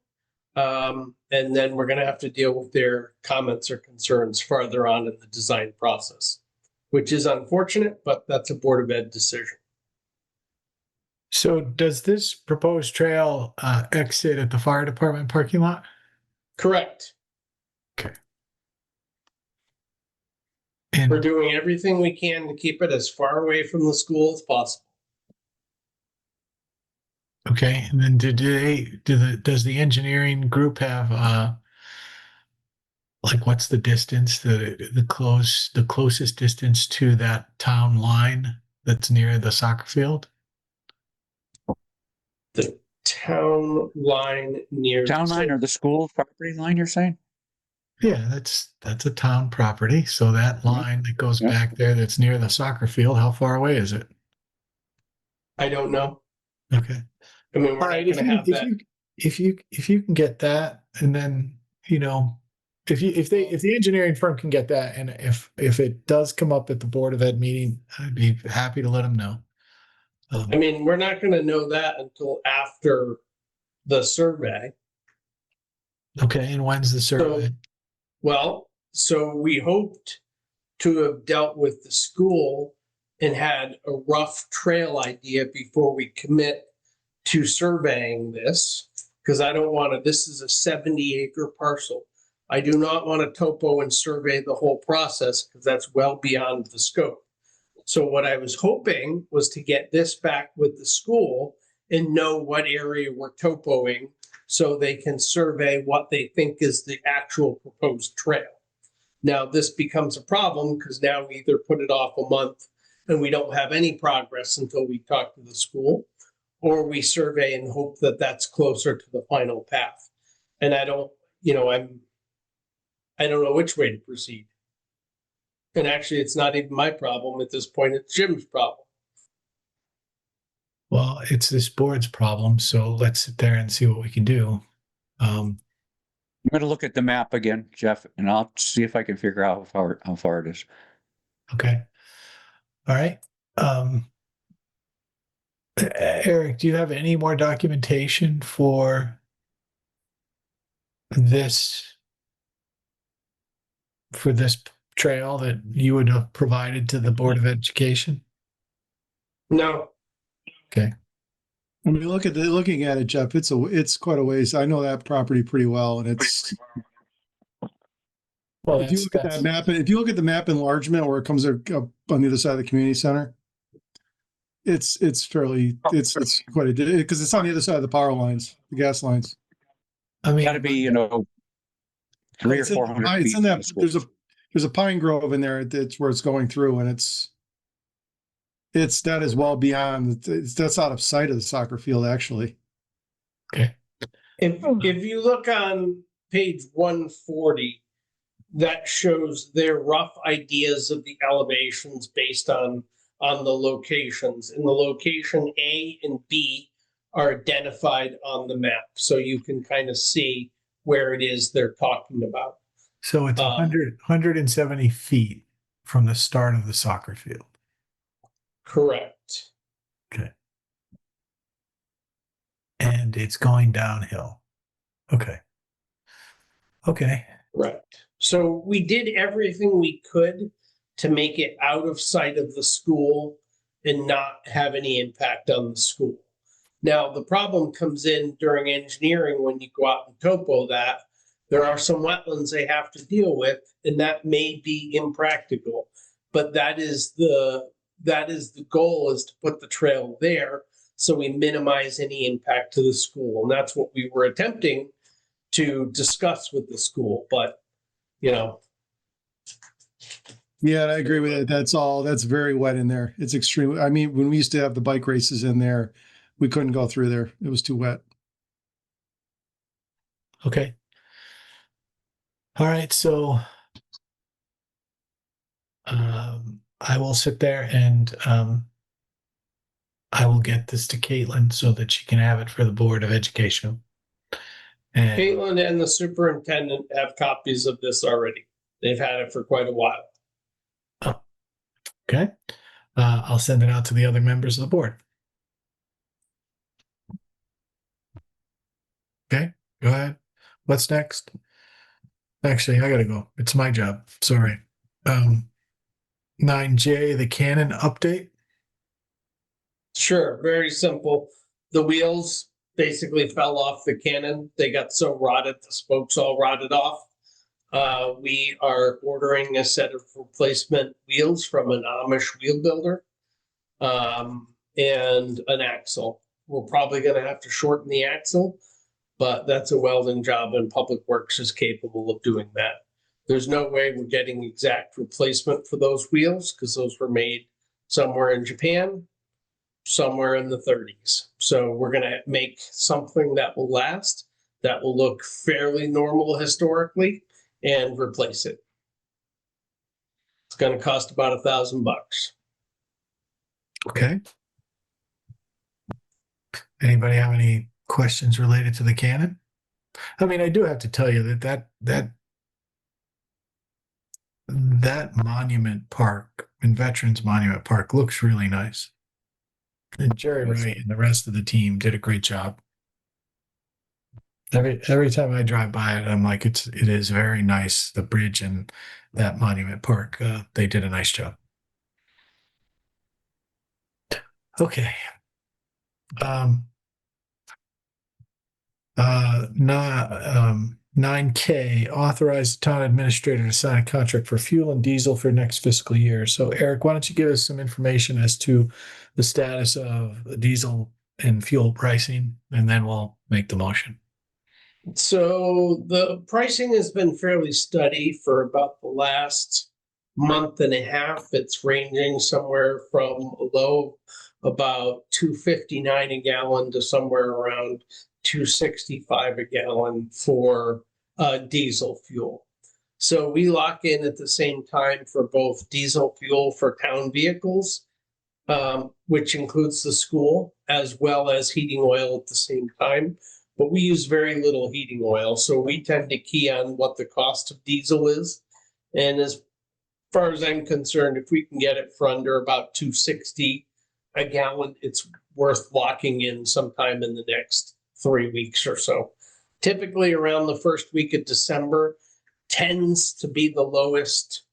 And then we're going to have to deal with their comments or concerns farther on in the design process, which is unfortunate, but that's a Board of Ed decision. So does this proposed trail exit at the fire department parking lot? Correct. Okay. We're doing everything we can to keep it as far away from the school as possible. Okay. And then does the engineering group have what's the distance, the closest distance to that town line that's near the soccer field? The town line near Town line or the school property line, you're saying? Yeah, that's a town property. So that line that goes back there that's near the soccer field, how far away is it? I don't know. Okay. I mean, we're not going to have that. If you can get that, and then if the engineering firm can get that, and if it does come up at the Board of Ed meeting, I'd be happy to let them know. I mean, we're not gonna know that until after the survey. Okay, and when's the survey? Well, so we hoped to have dealt with the school and had a rough trail idea before we commit to surveying this, because I don't want to, this is a 70-acre parcel. I do not want to topo and survey the whole process because that's well beyond the scope. So what I was hoping was to get this back with the school and know what area we're topoing so they can survey what they think is the actual proposed trail. Now, this becomes a problem because now we either put it off a month and we don't have any progress until we talk to the school, or we survey and hope that that's closer to the final path. And I don't know which way to proceed. And actually, it's not even my problem at this point, it's Jim's problem. Well, it's this board's problem, so let's sit there and see what we can do. I'm gonna look at the map again, Jeff, and I'll see if I can figure out how far it is. Okay. All right. Eric, do you have any more documentation for this trail that you would have provided to the Board of Education? No. Okay. When you looking at it, Jeff, it's quite a ways. I know that property pretty well, and it's. Well, if you look at that map, if you look at the map enlargement where it comes up on the other side of the community center, it's quite a because it's on the other side of the power lines, the gas lines. I mean, Gotta be 300 or 400 feet. It's in that. There's a pine grove in there. It's where it's going through, and it's that is well beyond. That's out of sight of the soccer field, actually. Okay. If you look on page 140, that shows their rough ideas of the elevations based on the locations. And the location A and B are identified on the map, so you can kind of see where it is they're talking about. So it's 170 feet from the start of the soccer field. Correct. Okay. And it's going downhill. Okay. Okay. Right. So we did everything we could to make it out of sight of the school and not have any impact on the school. Now, the problem comes in during engineering when you go out and topo that. There are some wetlands they have to deal with, and that may be impractical. But that is the goal, is to put the trail there so we minimize any impact to the school. And that's what we were attempting to discuss with the school. But, Yeah, I agree with it. That's very wet in there. It's extremely, I mean, when we used to have the bike races in there, we couldn't go through there. It was too wet. Okay. All right. So I will sit there and I will get this to Caitlin so that she can have it for the Board of Education. And Caitlin and the superintendent have copies of this already. They've had it for quite a while. okay. I'll send it out to the other members of the board. Okay, go ahead. What's next? Actually, I gotta go. It's my job. Sorry. 9J, the Canon update. Sure, very simple. The wheels basically fell off the cannon. They got so rotted, the spokes all rotted off. We are ordering a set of replacement wheels from an Amish wheel builder, and an axle. We're probably going to have to shorten the axle, but that's a welding job, and Public Works is capable of doing that. There's no way we're getting exact replacement for those wheels because those were made somewhere in Japan, somewhere in the 30s. So we're going to make something that will last, that will look fairly normal historically, and replace it. It's going to cost about $1,000. Okay. Anybody have any questions related to the Canon? I mean, I do have to tell you that monument park and Veterans Monument Park looks really nice. And Jerry Wright and the rest of the team did a great job. Every time I drive by it, I'm like, it is very nice. The bridge and that Monument Park, they did a nice job. Okay. Not 9K, authorize the town administrator to sign a contract for fuel and diesel for next fiscal year. So Eric, why don't you give us some information as to the status of diesel and fuel pricing, and then we'll make the motion. So the pricing has been fairly steady for about the last month and a half. It's ranging somewhere from a low about $2.59 a gallon to somewhere around $2.65 a gallon for diesel fuel. So we lock in at the same time for both diesel fuel for town vehicles, which includes the school, as well as heating oil at the same time. But we use very little heating oil, so we tend to key on what the cost of diesel is. And as far as I'm concerned, if we can get it for under about $2.60 a gallon, it's worth locking in sometime in the next 3 weeks or so. Typically around the first week of December tends to be the lowest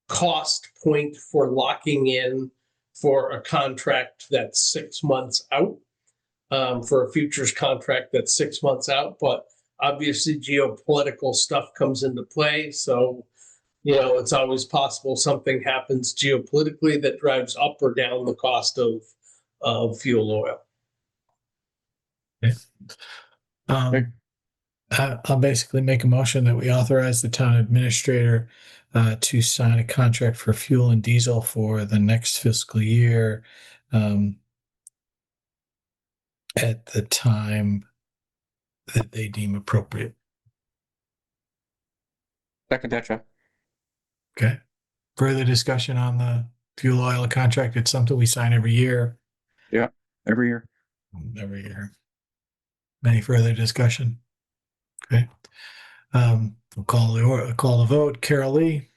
cost point for locking in for a contract that's 6 months out. For a futures contract that's 6 months out, but obviously geopolitical stuff comes into play. So, it's always possible something happens geopolitically that drives up or down the cost of fuel oil. Okay. I'll basically make a motion that we authorize the town administrator to sign a contract for fuel and diesel for the next fiscal year. At the time that they deem appropriate. Second that, Jeff. Okay. Further discussion on the fuel oil contract? It's something we sign every year. Yeah, every year. Every year. Any further discussion? Okay. We'll call the vote. Carol Lee.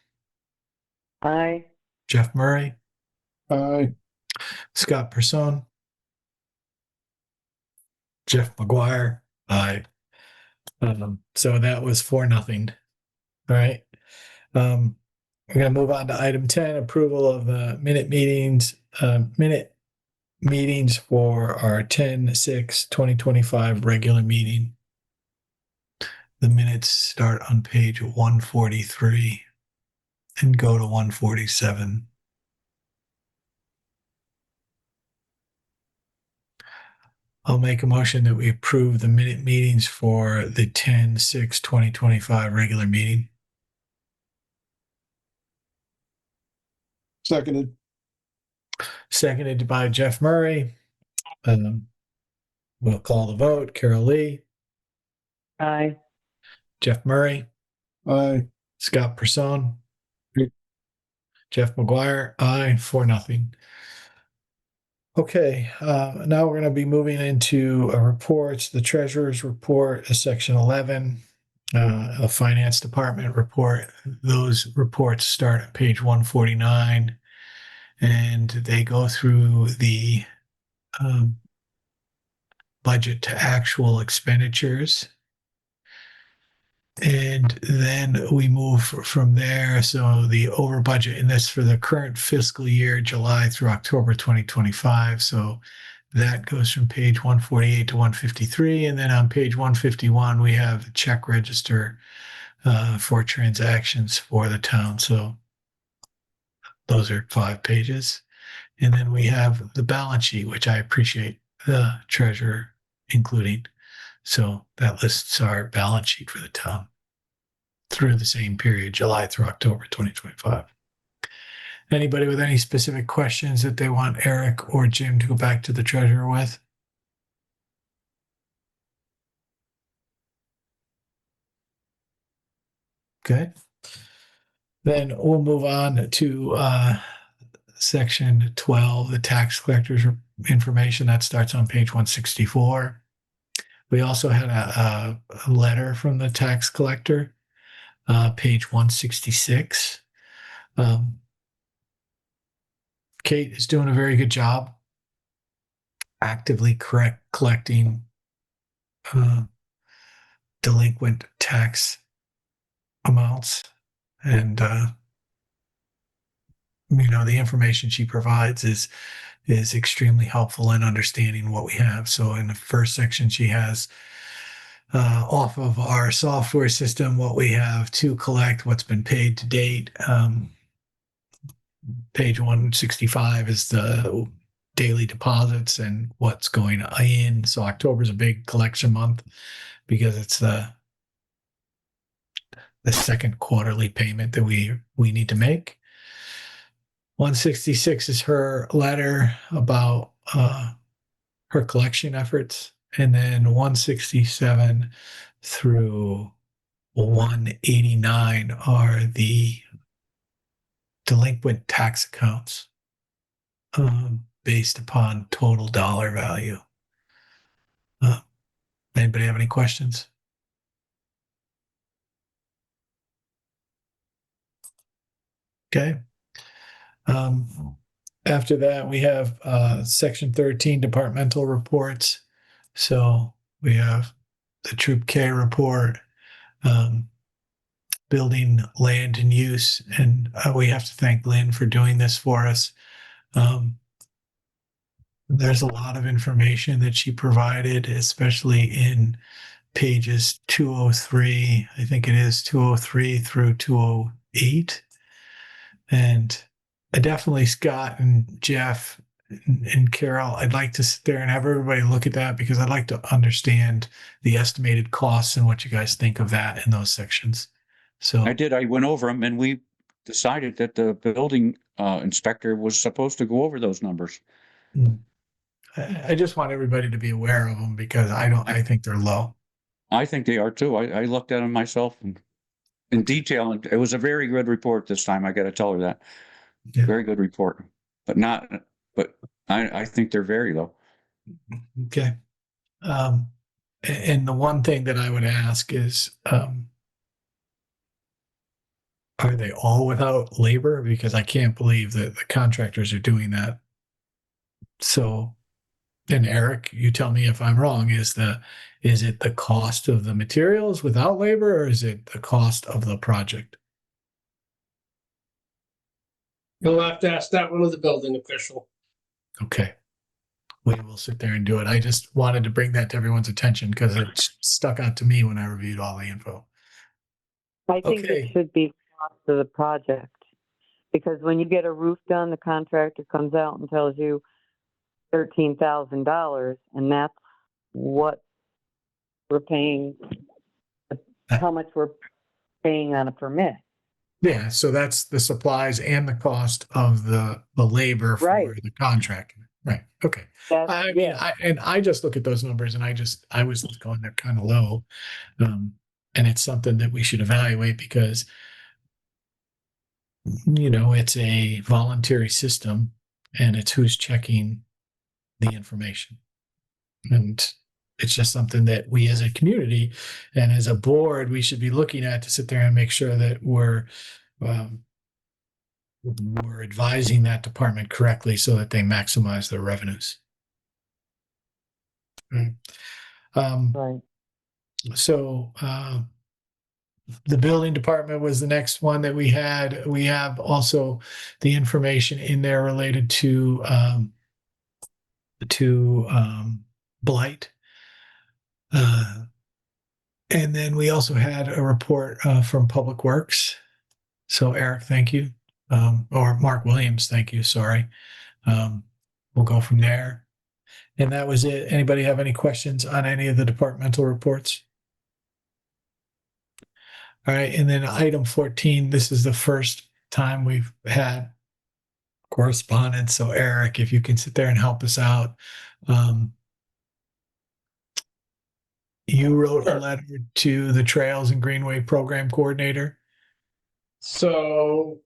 Aye. Jeff Murray. Aye. Scott Person. Jeff McGuire. Aye. So that was 4-0. All right. We're going to move on to item 10, approval of minute meetings for our 10/6/2025 regular meeting. The minutes start on page 143 and go to 147. I'll make a motion that we approve the minute meetings for the 10/6/2025 regular meeting. Seconded. Seconded by Jeff Murray. We'll call the vote. Carol Lee. Aye. Jeff Murray. Aye. Scott Person. Jeff McGuire. Aye. 4-0. Okay, now we're going to be moving into reports. The treasurer's report, section 11, a finance department report. Those reports start at page 149, and they go through the budget to actual expenditures. And then we move from there. So the over budget, and that's for the current fiscal year, July through October 2025. So that goes from page 148 to 153. And then on page 151, we have the check register for transactions for the town. So those are 5 pages. And then we have the balance sheet, which I appreciate the treasurer including. So that lists our balance sheet for the town through the same period, July through October 2025. Anybody with any specific questions that they want Eric or Jim to go back to the treasurer with? Okay. Then we'll move on to section 12, the tax collector's information. That starts on page 164. We also had a letter from the tax collector, page 166. Kate is doing a very good job actively collecting delinquent tax amounts. And, the information she provides is extremely helpful in understanding what we have. So in the first section, she has off of our software system what we have to collect, what's been paid to date. Page 165 is the daily deposits and what's going in. So October is a big collection month because it's the second quarterly payment that we need to make. 166 is her letter about her collection efforts. And then 167 through 189 are the delinquent tax accounts based upon total dollar value. Anybody have any questions? Okay. After that, we have section 13 departmental reports. So we have the Troop K report, building land and use, and we have to thank Lynn for doing this for us. There's a lot of information that she provided, especially in pages 203, I think it is 203 through 208. And definitely Scott and Jeff and Carol, I'd like to sit there and have everybody look at that because I'd like to understand the estimated costs and what you guys think of that in those sections. So I went over them and we decided that the building inspector was supposed to go over those numbers. I just want everybody to be aware of them because I think they're low. I think they are too. I looked at them myself in detail, and it was a very good report this time. I got to tell her that. Yeah. Very good report, but I think they're very low. Okay. And the one thing that I would ask is, are they all without labor? Because I can't believe that the contractors are doing that. So, and Eric, you tell me if I'm wrong, is it the cost of the materials without labor, or is it the cost of the project? You'll have to ask that one of the building official. Okay. We will sit there and do it. I just wanted to bring that to everyone's attention because it stuck out to me when I reviewed all the info. I think Okay. it should be cost of the project. Because when you get a roof done, the contractor comes out and tells you $13,000, and that's what we're paying, how much we're paying on a permit. Yeah, so that's the supplies and the cost of the labor for Right. the contract. Right. Okay. I mean, I just look at those numbers and I was going, they're kind of low. And it's something that we should evaluate because, it's a voluntary system and it's who's checking the information. And it's just something that we as a community and as a board, we should be looking at to sit there and make sure that we're advising that department correctly so that they maximize their revenues. Right. Right. So the building department was the next one that we had. We have also the information in there related to blight. And then we also had a report from Public Works. So Eric, thank you. Or Mark Williams, thank you. Sorry. We'll go from there. And that was it. Anybody have any questions on any of the departmental reports? All right. And then item 14, this is the first time we've had correspondence. So Eric, if you can sit there and help us out. You wrote a letter to the Trails and Greenway Program Coordinator. So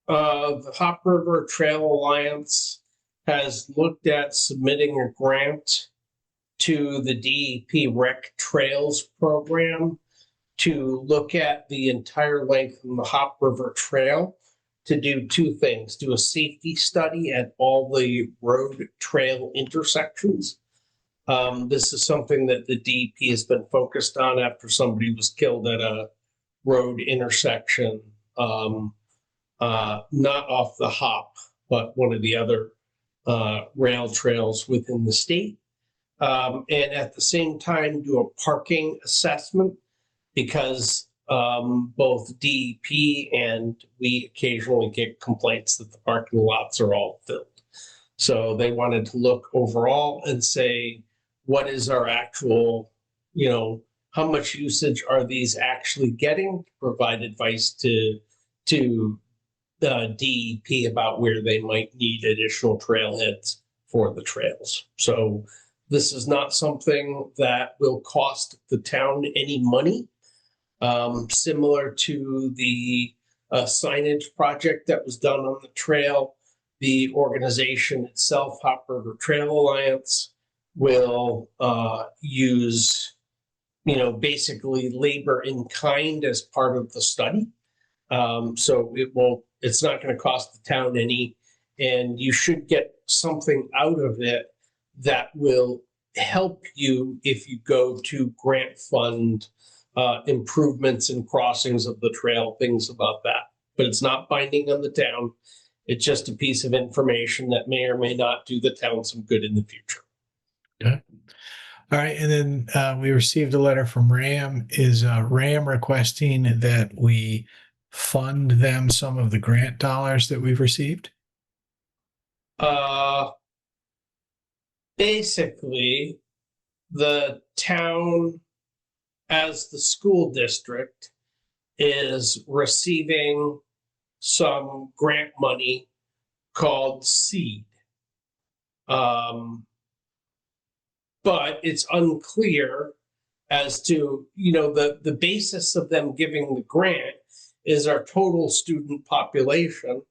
the Hop River Trail Alliance has looked at submitting a grant to the DEP Rec Trails program to look at the entire length of the Hop River Trail to do two things: do a safety study at all the road trail intersections, This is something that the DEP has been focused on after somebody was killed at a road intersection, not off the Hop, but one of the other rail trails within the state. And at the same time, do a parking assessment because both DEP and we occasionally get complaints that the parking lots are all filled. So they wanted to look overall and say, what is our actual, how much usage are these actually getting? Provide advice to the DEP about where they might need additional trailheads for the trails. So this is not something that will cost the town any money. Similar to the signage project that was done on the trail, the organization itself, Hop River Trail Alliance, will use, basically labor in kind as part of the study. So it's not going to cost the town any, and you should get something out of it that will help you if you go to grant fund improvements and crossings of the trail, things about that. But it's not binding on the town. It's just a piece of information that may or may not do the town some good in the future. Okay. All right. And then we received a letter from RAM. Is RAM requesting that we fund them some of the grant dollars that we've received? Basically, the town, as the school district, is receiving some grant money called seed. But it's unclear as to, the basis of them giving the grant is our total student population.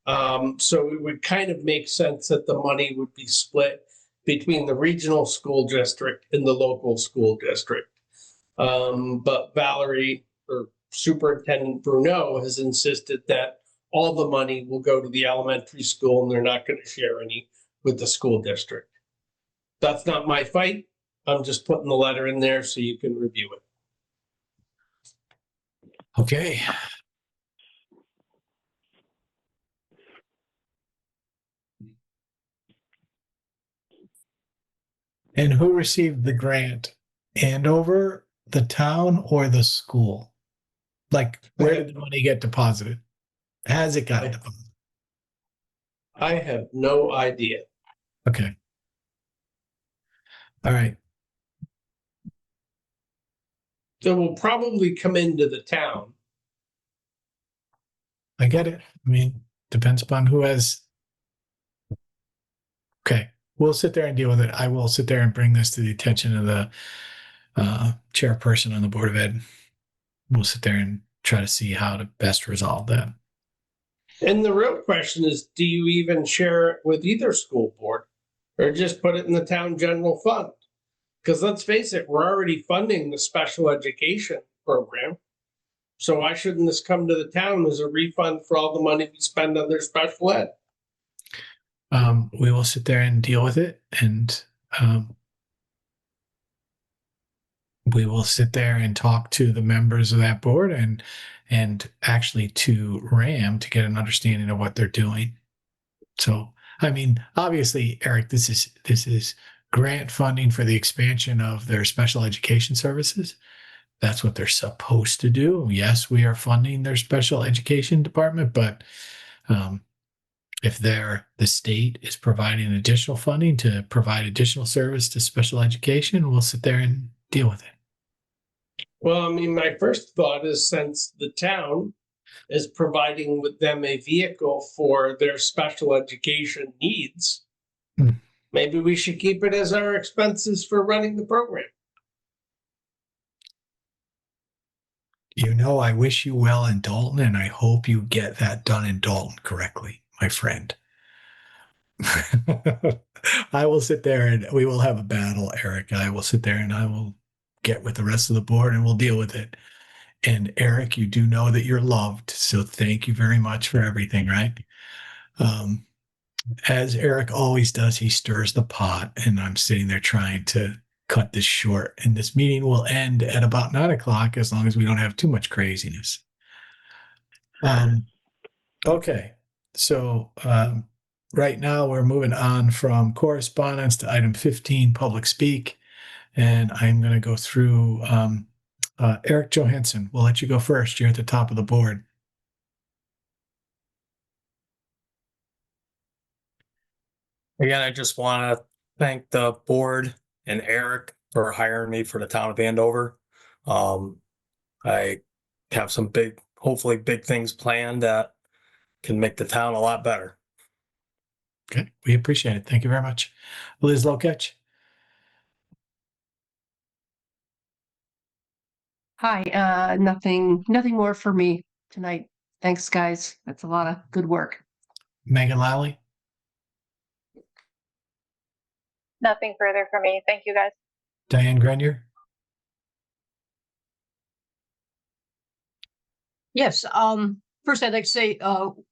So it would kind of make sense that the money would be split between the regional school district and the local school district. But Valerie, or Superintendent Bruno, has insisted that all the money will go to the elementary school and they're not going to share any with the school district. That's not my fight. I'm just putting the letter in there so you can review it. Okay. And who received the grant? Andover, the town, or the school? Like, where did the money get deposited? Has it got deposited? I have no idea. Okay. All right. It will probably come into the town. I get it. I mean, depends upon who has. Okay. We'll sit there and deal with it. I will sit there and bring this to the attention of the chairperson on the Board of Ed. We'll sit there and try to see how to best resolve that. And the real question is, do you even share it with either school board or just put it in the town general fund? Because let's face it, we're already funding the special education program. So why shouldn't this come to the town as a refund for all the money we spend on their special ed? We will sit there and deal with it, and we will sit there and talk to the members of that board and actually to RAM to get an understanding of what they're doing. So, I mean, obviously, Eric, this is grant funding for the expansion of their special education services. That's what they're supposed to do. Yes, we are funding their special education department, but if the state is providing additional funding to provide additional service to special education, we'll sit there and deal with it. Well, I mean, my first thought is, since the town is providing with them a vehicle for their special education needs, maybe we should keep it as our expenses for running the program. I wish you well in Dalton, and I hope you get that done in Dalton correctly, my friend. I will sit there and we will have a battle, Eric. I will sit there and I will get with the rest of the board and we'll deal with it. And Eric, you do know that you're loved. So thank you very much for everything, right? As Eric always does, he stirs the pot, and I'm sitting there trying to cut this short. And this meeting will end at about 9 o'clock as long as we don't have too much craziness. Okay, so right now we're moving on from correspondence to item 15, public speak. And I'm going to go through Eric Johansson. We'll let you go first. You're at the top of the board. Again, I just want to thank the board and Eric for hiring me for the town of Andover. I have some hopefully big things planned that can make the town a lot better. Okay, we appreciate it. Thank you very much. Liz Lokech. Hi, nothing more for me tonight. Thanks, guys. That's a lot of good work. Megan Lally. Nothing further for me. Thank you, guys. Diane Grenier. Yes, first I'd like to say,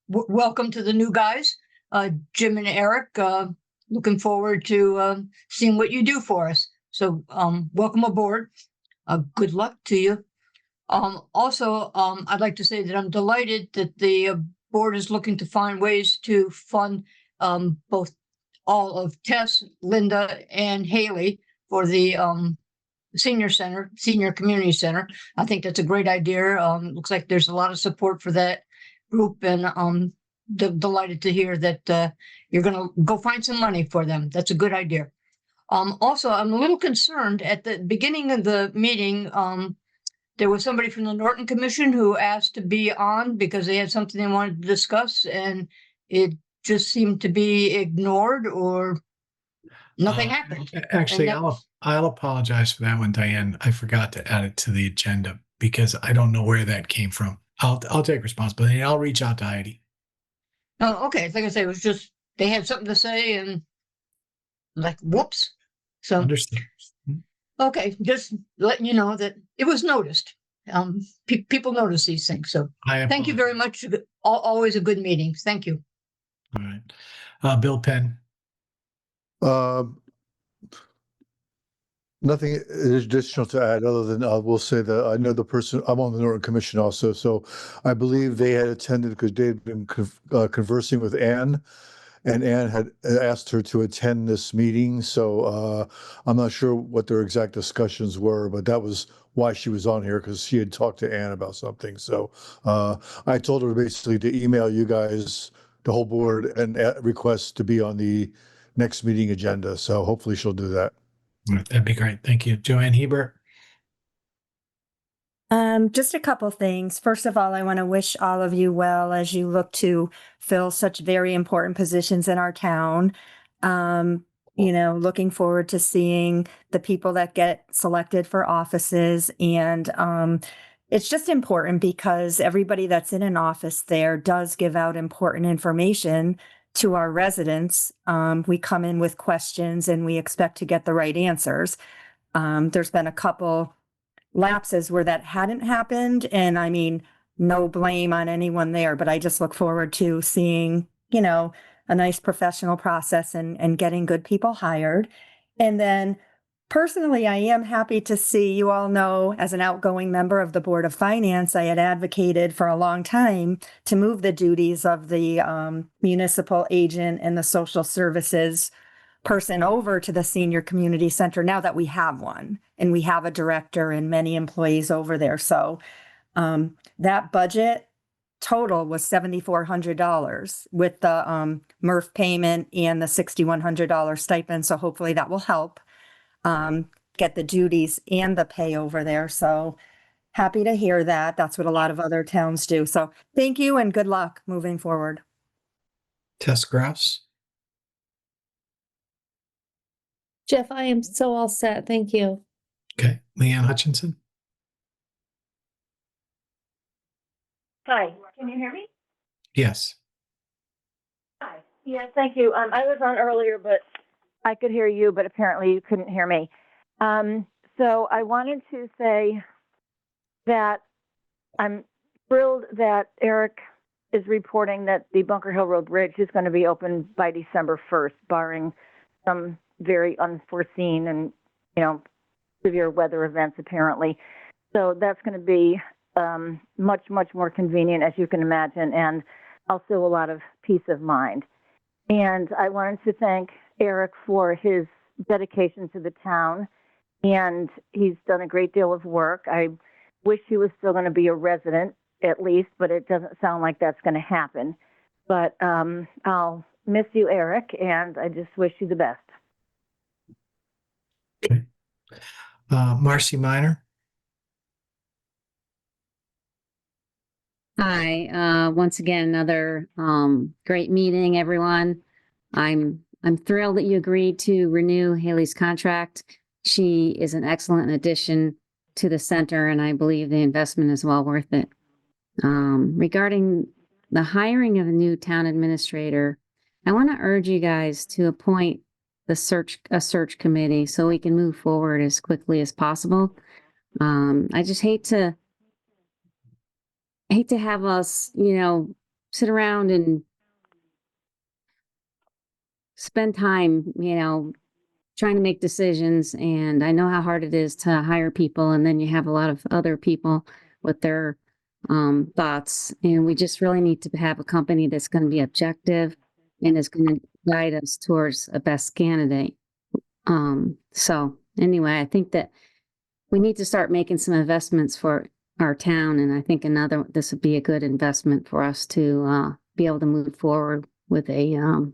welcome to the new guys, Jim and Eric. Looking forward to seeing what you do for us. So, welcome aboard. Good luck to you. Also, I'd like to say that I'm delighted that the board is looking to find ways to fund both all of Tess, Linda, and Haley for the senior community center. I think that's a great idea. Looks like there's a lot of support for that group, and delighted to hear that you're going to go find some money for them. That's a good idea. Also, I'm a little concerned at the beginning of the meeting. There was somebody from the Norton Commission who asked to be on because they had something they wanted to discuss, and it just seemed to be ignored or nothing happened. Actually, And that- I'll apologize for that one, Diane. I forgot to add it to the agenda because I don't know where that came from. I'll take responsibility. I'll reach out to Heidi. Oh, okay. Like I say, it was just they had something to say, and like, whoops. So Understood. okay, just letting you know that it was noticed. People notice these things. So thank you very much. Always a good meeting. Thank you. All right. Bill Penn. Nothing additional to add other than I will say that I know the person, I'm on the Norton Commission also, so I believe they had attended because they had been conversing with Anne, and Anne had asked her to attend this meeting. So I'm not sure what their exact discussions were, but that was why she was on here, because she had talked to Anne about something. So I told her basically to email you guys, the whole board, and request to be on the next meeting agenda. So hopefully she'll do that. That'd be great. Thank you. Joanne Hebert. Just a couple things. First of all, I want to wish all of you well as you look to fill such very important positions in our town. Looking forward to seeing the people that get selected for offices. And it's just important because everybody that's in an office there does give out important information to our residents. We come in with questions and we expect to get the right answers. There's been a couple lapses where that hadn't happened. And I mean, no blame on anyone there, but I just look forward to seeing, a nice professional process and getting good people hired. And then personally, I am happy to see, you all know, as an outgoing member of the Board of Finance, I had advocated for a long time to move the duties of the municipal agent and the social services person over to the senior community center now that we have one and we have a director and many employees over there. So that budget total was $7,400 with the MRF payment and the $6,100 stipend. So hopefully that will help get the duties and the pay over there. So happy to hear that. That's what a lot of other towns do. So thank you and good luck moving forward. Tess Grouse. Jeff, I am so all set. Thank you. Okay. Leanne Hutchinson. Hi, can you hear me? Yes. Hi. Yes, thank you. I was on earlier, but I could hear you, but apparently you couldn't hear me. So I wanted to say that I'm thrilled that Eric is reporting that the Bunker Hill Road Bridge is going to be open by December 1st, barring some very unforeseen and, severe weather events, apparently. So that's going to be much, much more convenient, as you can imagine, and also a lot of peace of mind. And I wanted to thank Eric for his dedication to the town, and he's done a great deal of work. I wish he was still going to be a resident, at least, but it doesn't sound like that's going to happen. But I'll miss you, Eric, and I just wish you the best. Okay. Marcy Minor. Hi, once again, another great meeting, everyone. I'm thrilled that you agreed to renew Haley's contract. She is an excellent addition to the center, and I believe the investment is well worth it. Regarding the hiring of a new town administrator, I want to urge you guys to appoint a search committee so we can move forward as quickly as possible. I just hate to have us, sit around and spend time, trying to make decisions. And I know how hard it is to hire people. And then you have a lot of other people with their thoughts. And we just really need to have a company that's going to be objective and is going to guide us towards a best candidate. So anyway, I think that we need to start making some investments for our town. And I think this would be a good investment for us to be able to move forward with a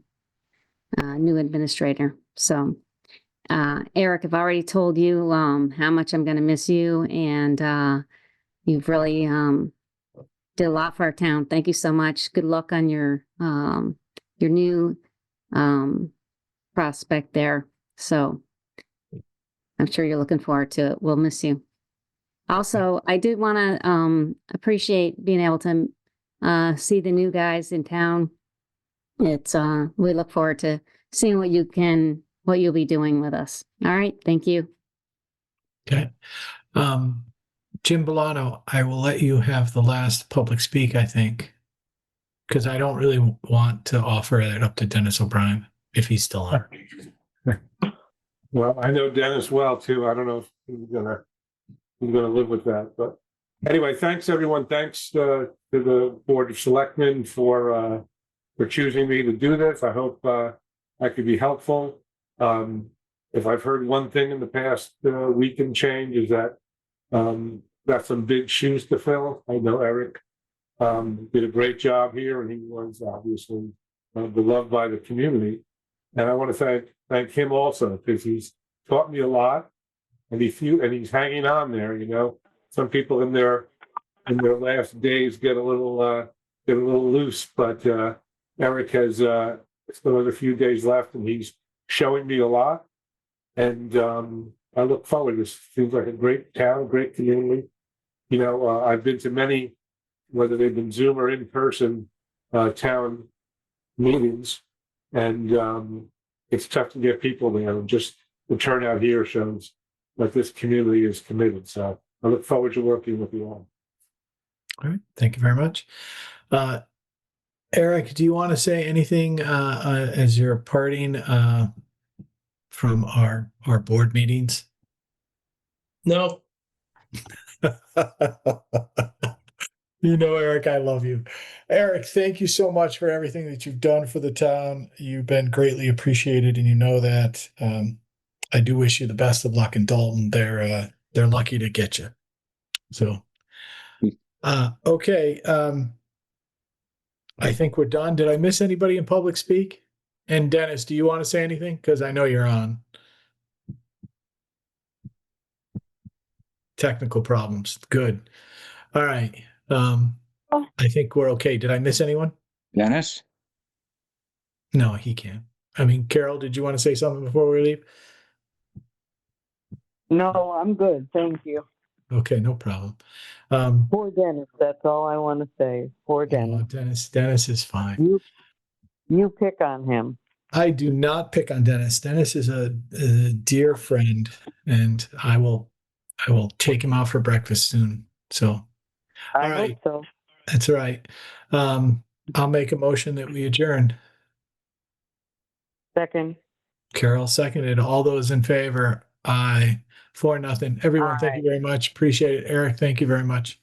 new administrator. So, Eric, I've already told you how much I'm going to miss you, and you've really did a lot for our town. Thank you so much. Good luck on your new prospect there. So, I'm sure you're looking forward to it. We'll miss you. Also, I did want to appreciate being able to see the new guys in town. It's we look forward to seeing what you'll be doing with us. All right, thank you. Okay. Jim Bolano, I will let you have the last public speak, I think, because I don't really want to offer it up to Dennis O'Brien if he's still on. Well, I know Dennis well too. I don't know if he's gonna live with that, but anyway, thanks everyone. Thanks to the Board of Selectmen for choosing me to do this. I hope I could be helpful. If I've heard one thing in the past week and change is that got some big shoes to fill. I know Eric did a great job here, and he was obviously beloved by the community. And I want to thank him also, because he's taught me a lot, and he's hanging on there. Some people in their last days get a little loose, but Eric has still has a few days left, and he's showing me a lot. And I look forward. This seems like a great town, great community. I've been to many, whether they've been Zoom or in person, town meetings, and it's tough to get people there. And just the turnout here shows that this community is committed. So I look forward to working with you all. All right. Thank you very much. Eric, do you want to say anything as you're parting from our board meetings? No. Eric, I love you. Eric, thank you so much for everything that you've done for the town. You've been greatly appreciated, and you know that. I do wish you the best of luck in Dalton. They're lucky to get you. So, okay. I think we're done. Did I miss anybody in public speak? And Dennis, do you want to say anything? Because I know you're on. Technical problems. Good. All right. I think we're okay. Did I miss anyone? Dennis? No, he can't. I mean, Carol, did you want to say something before we leave? No, I'm good. Thank you. Okay, no problem. Poor Dennis. That's all I want to say. Poor Dennis. Dennis is fine. You pick on him. I do not pick on Dennis. Dennis is a dear friend, and I will take him out for breakfast soon. So, I hope so. That's all right. I'll make a motion that we adjourn. Second. Carol seconded. All those in favor? Aye. 4-0. Everyone, thank you very much. Appreciate it. Eric, thank you very much.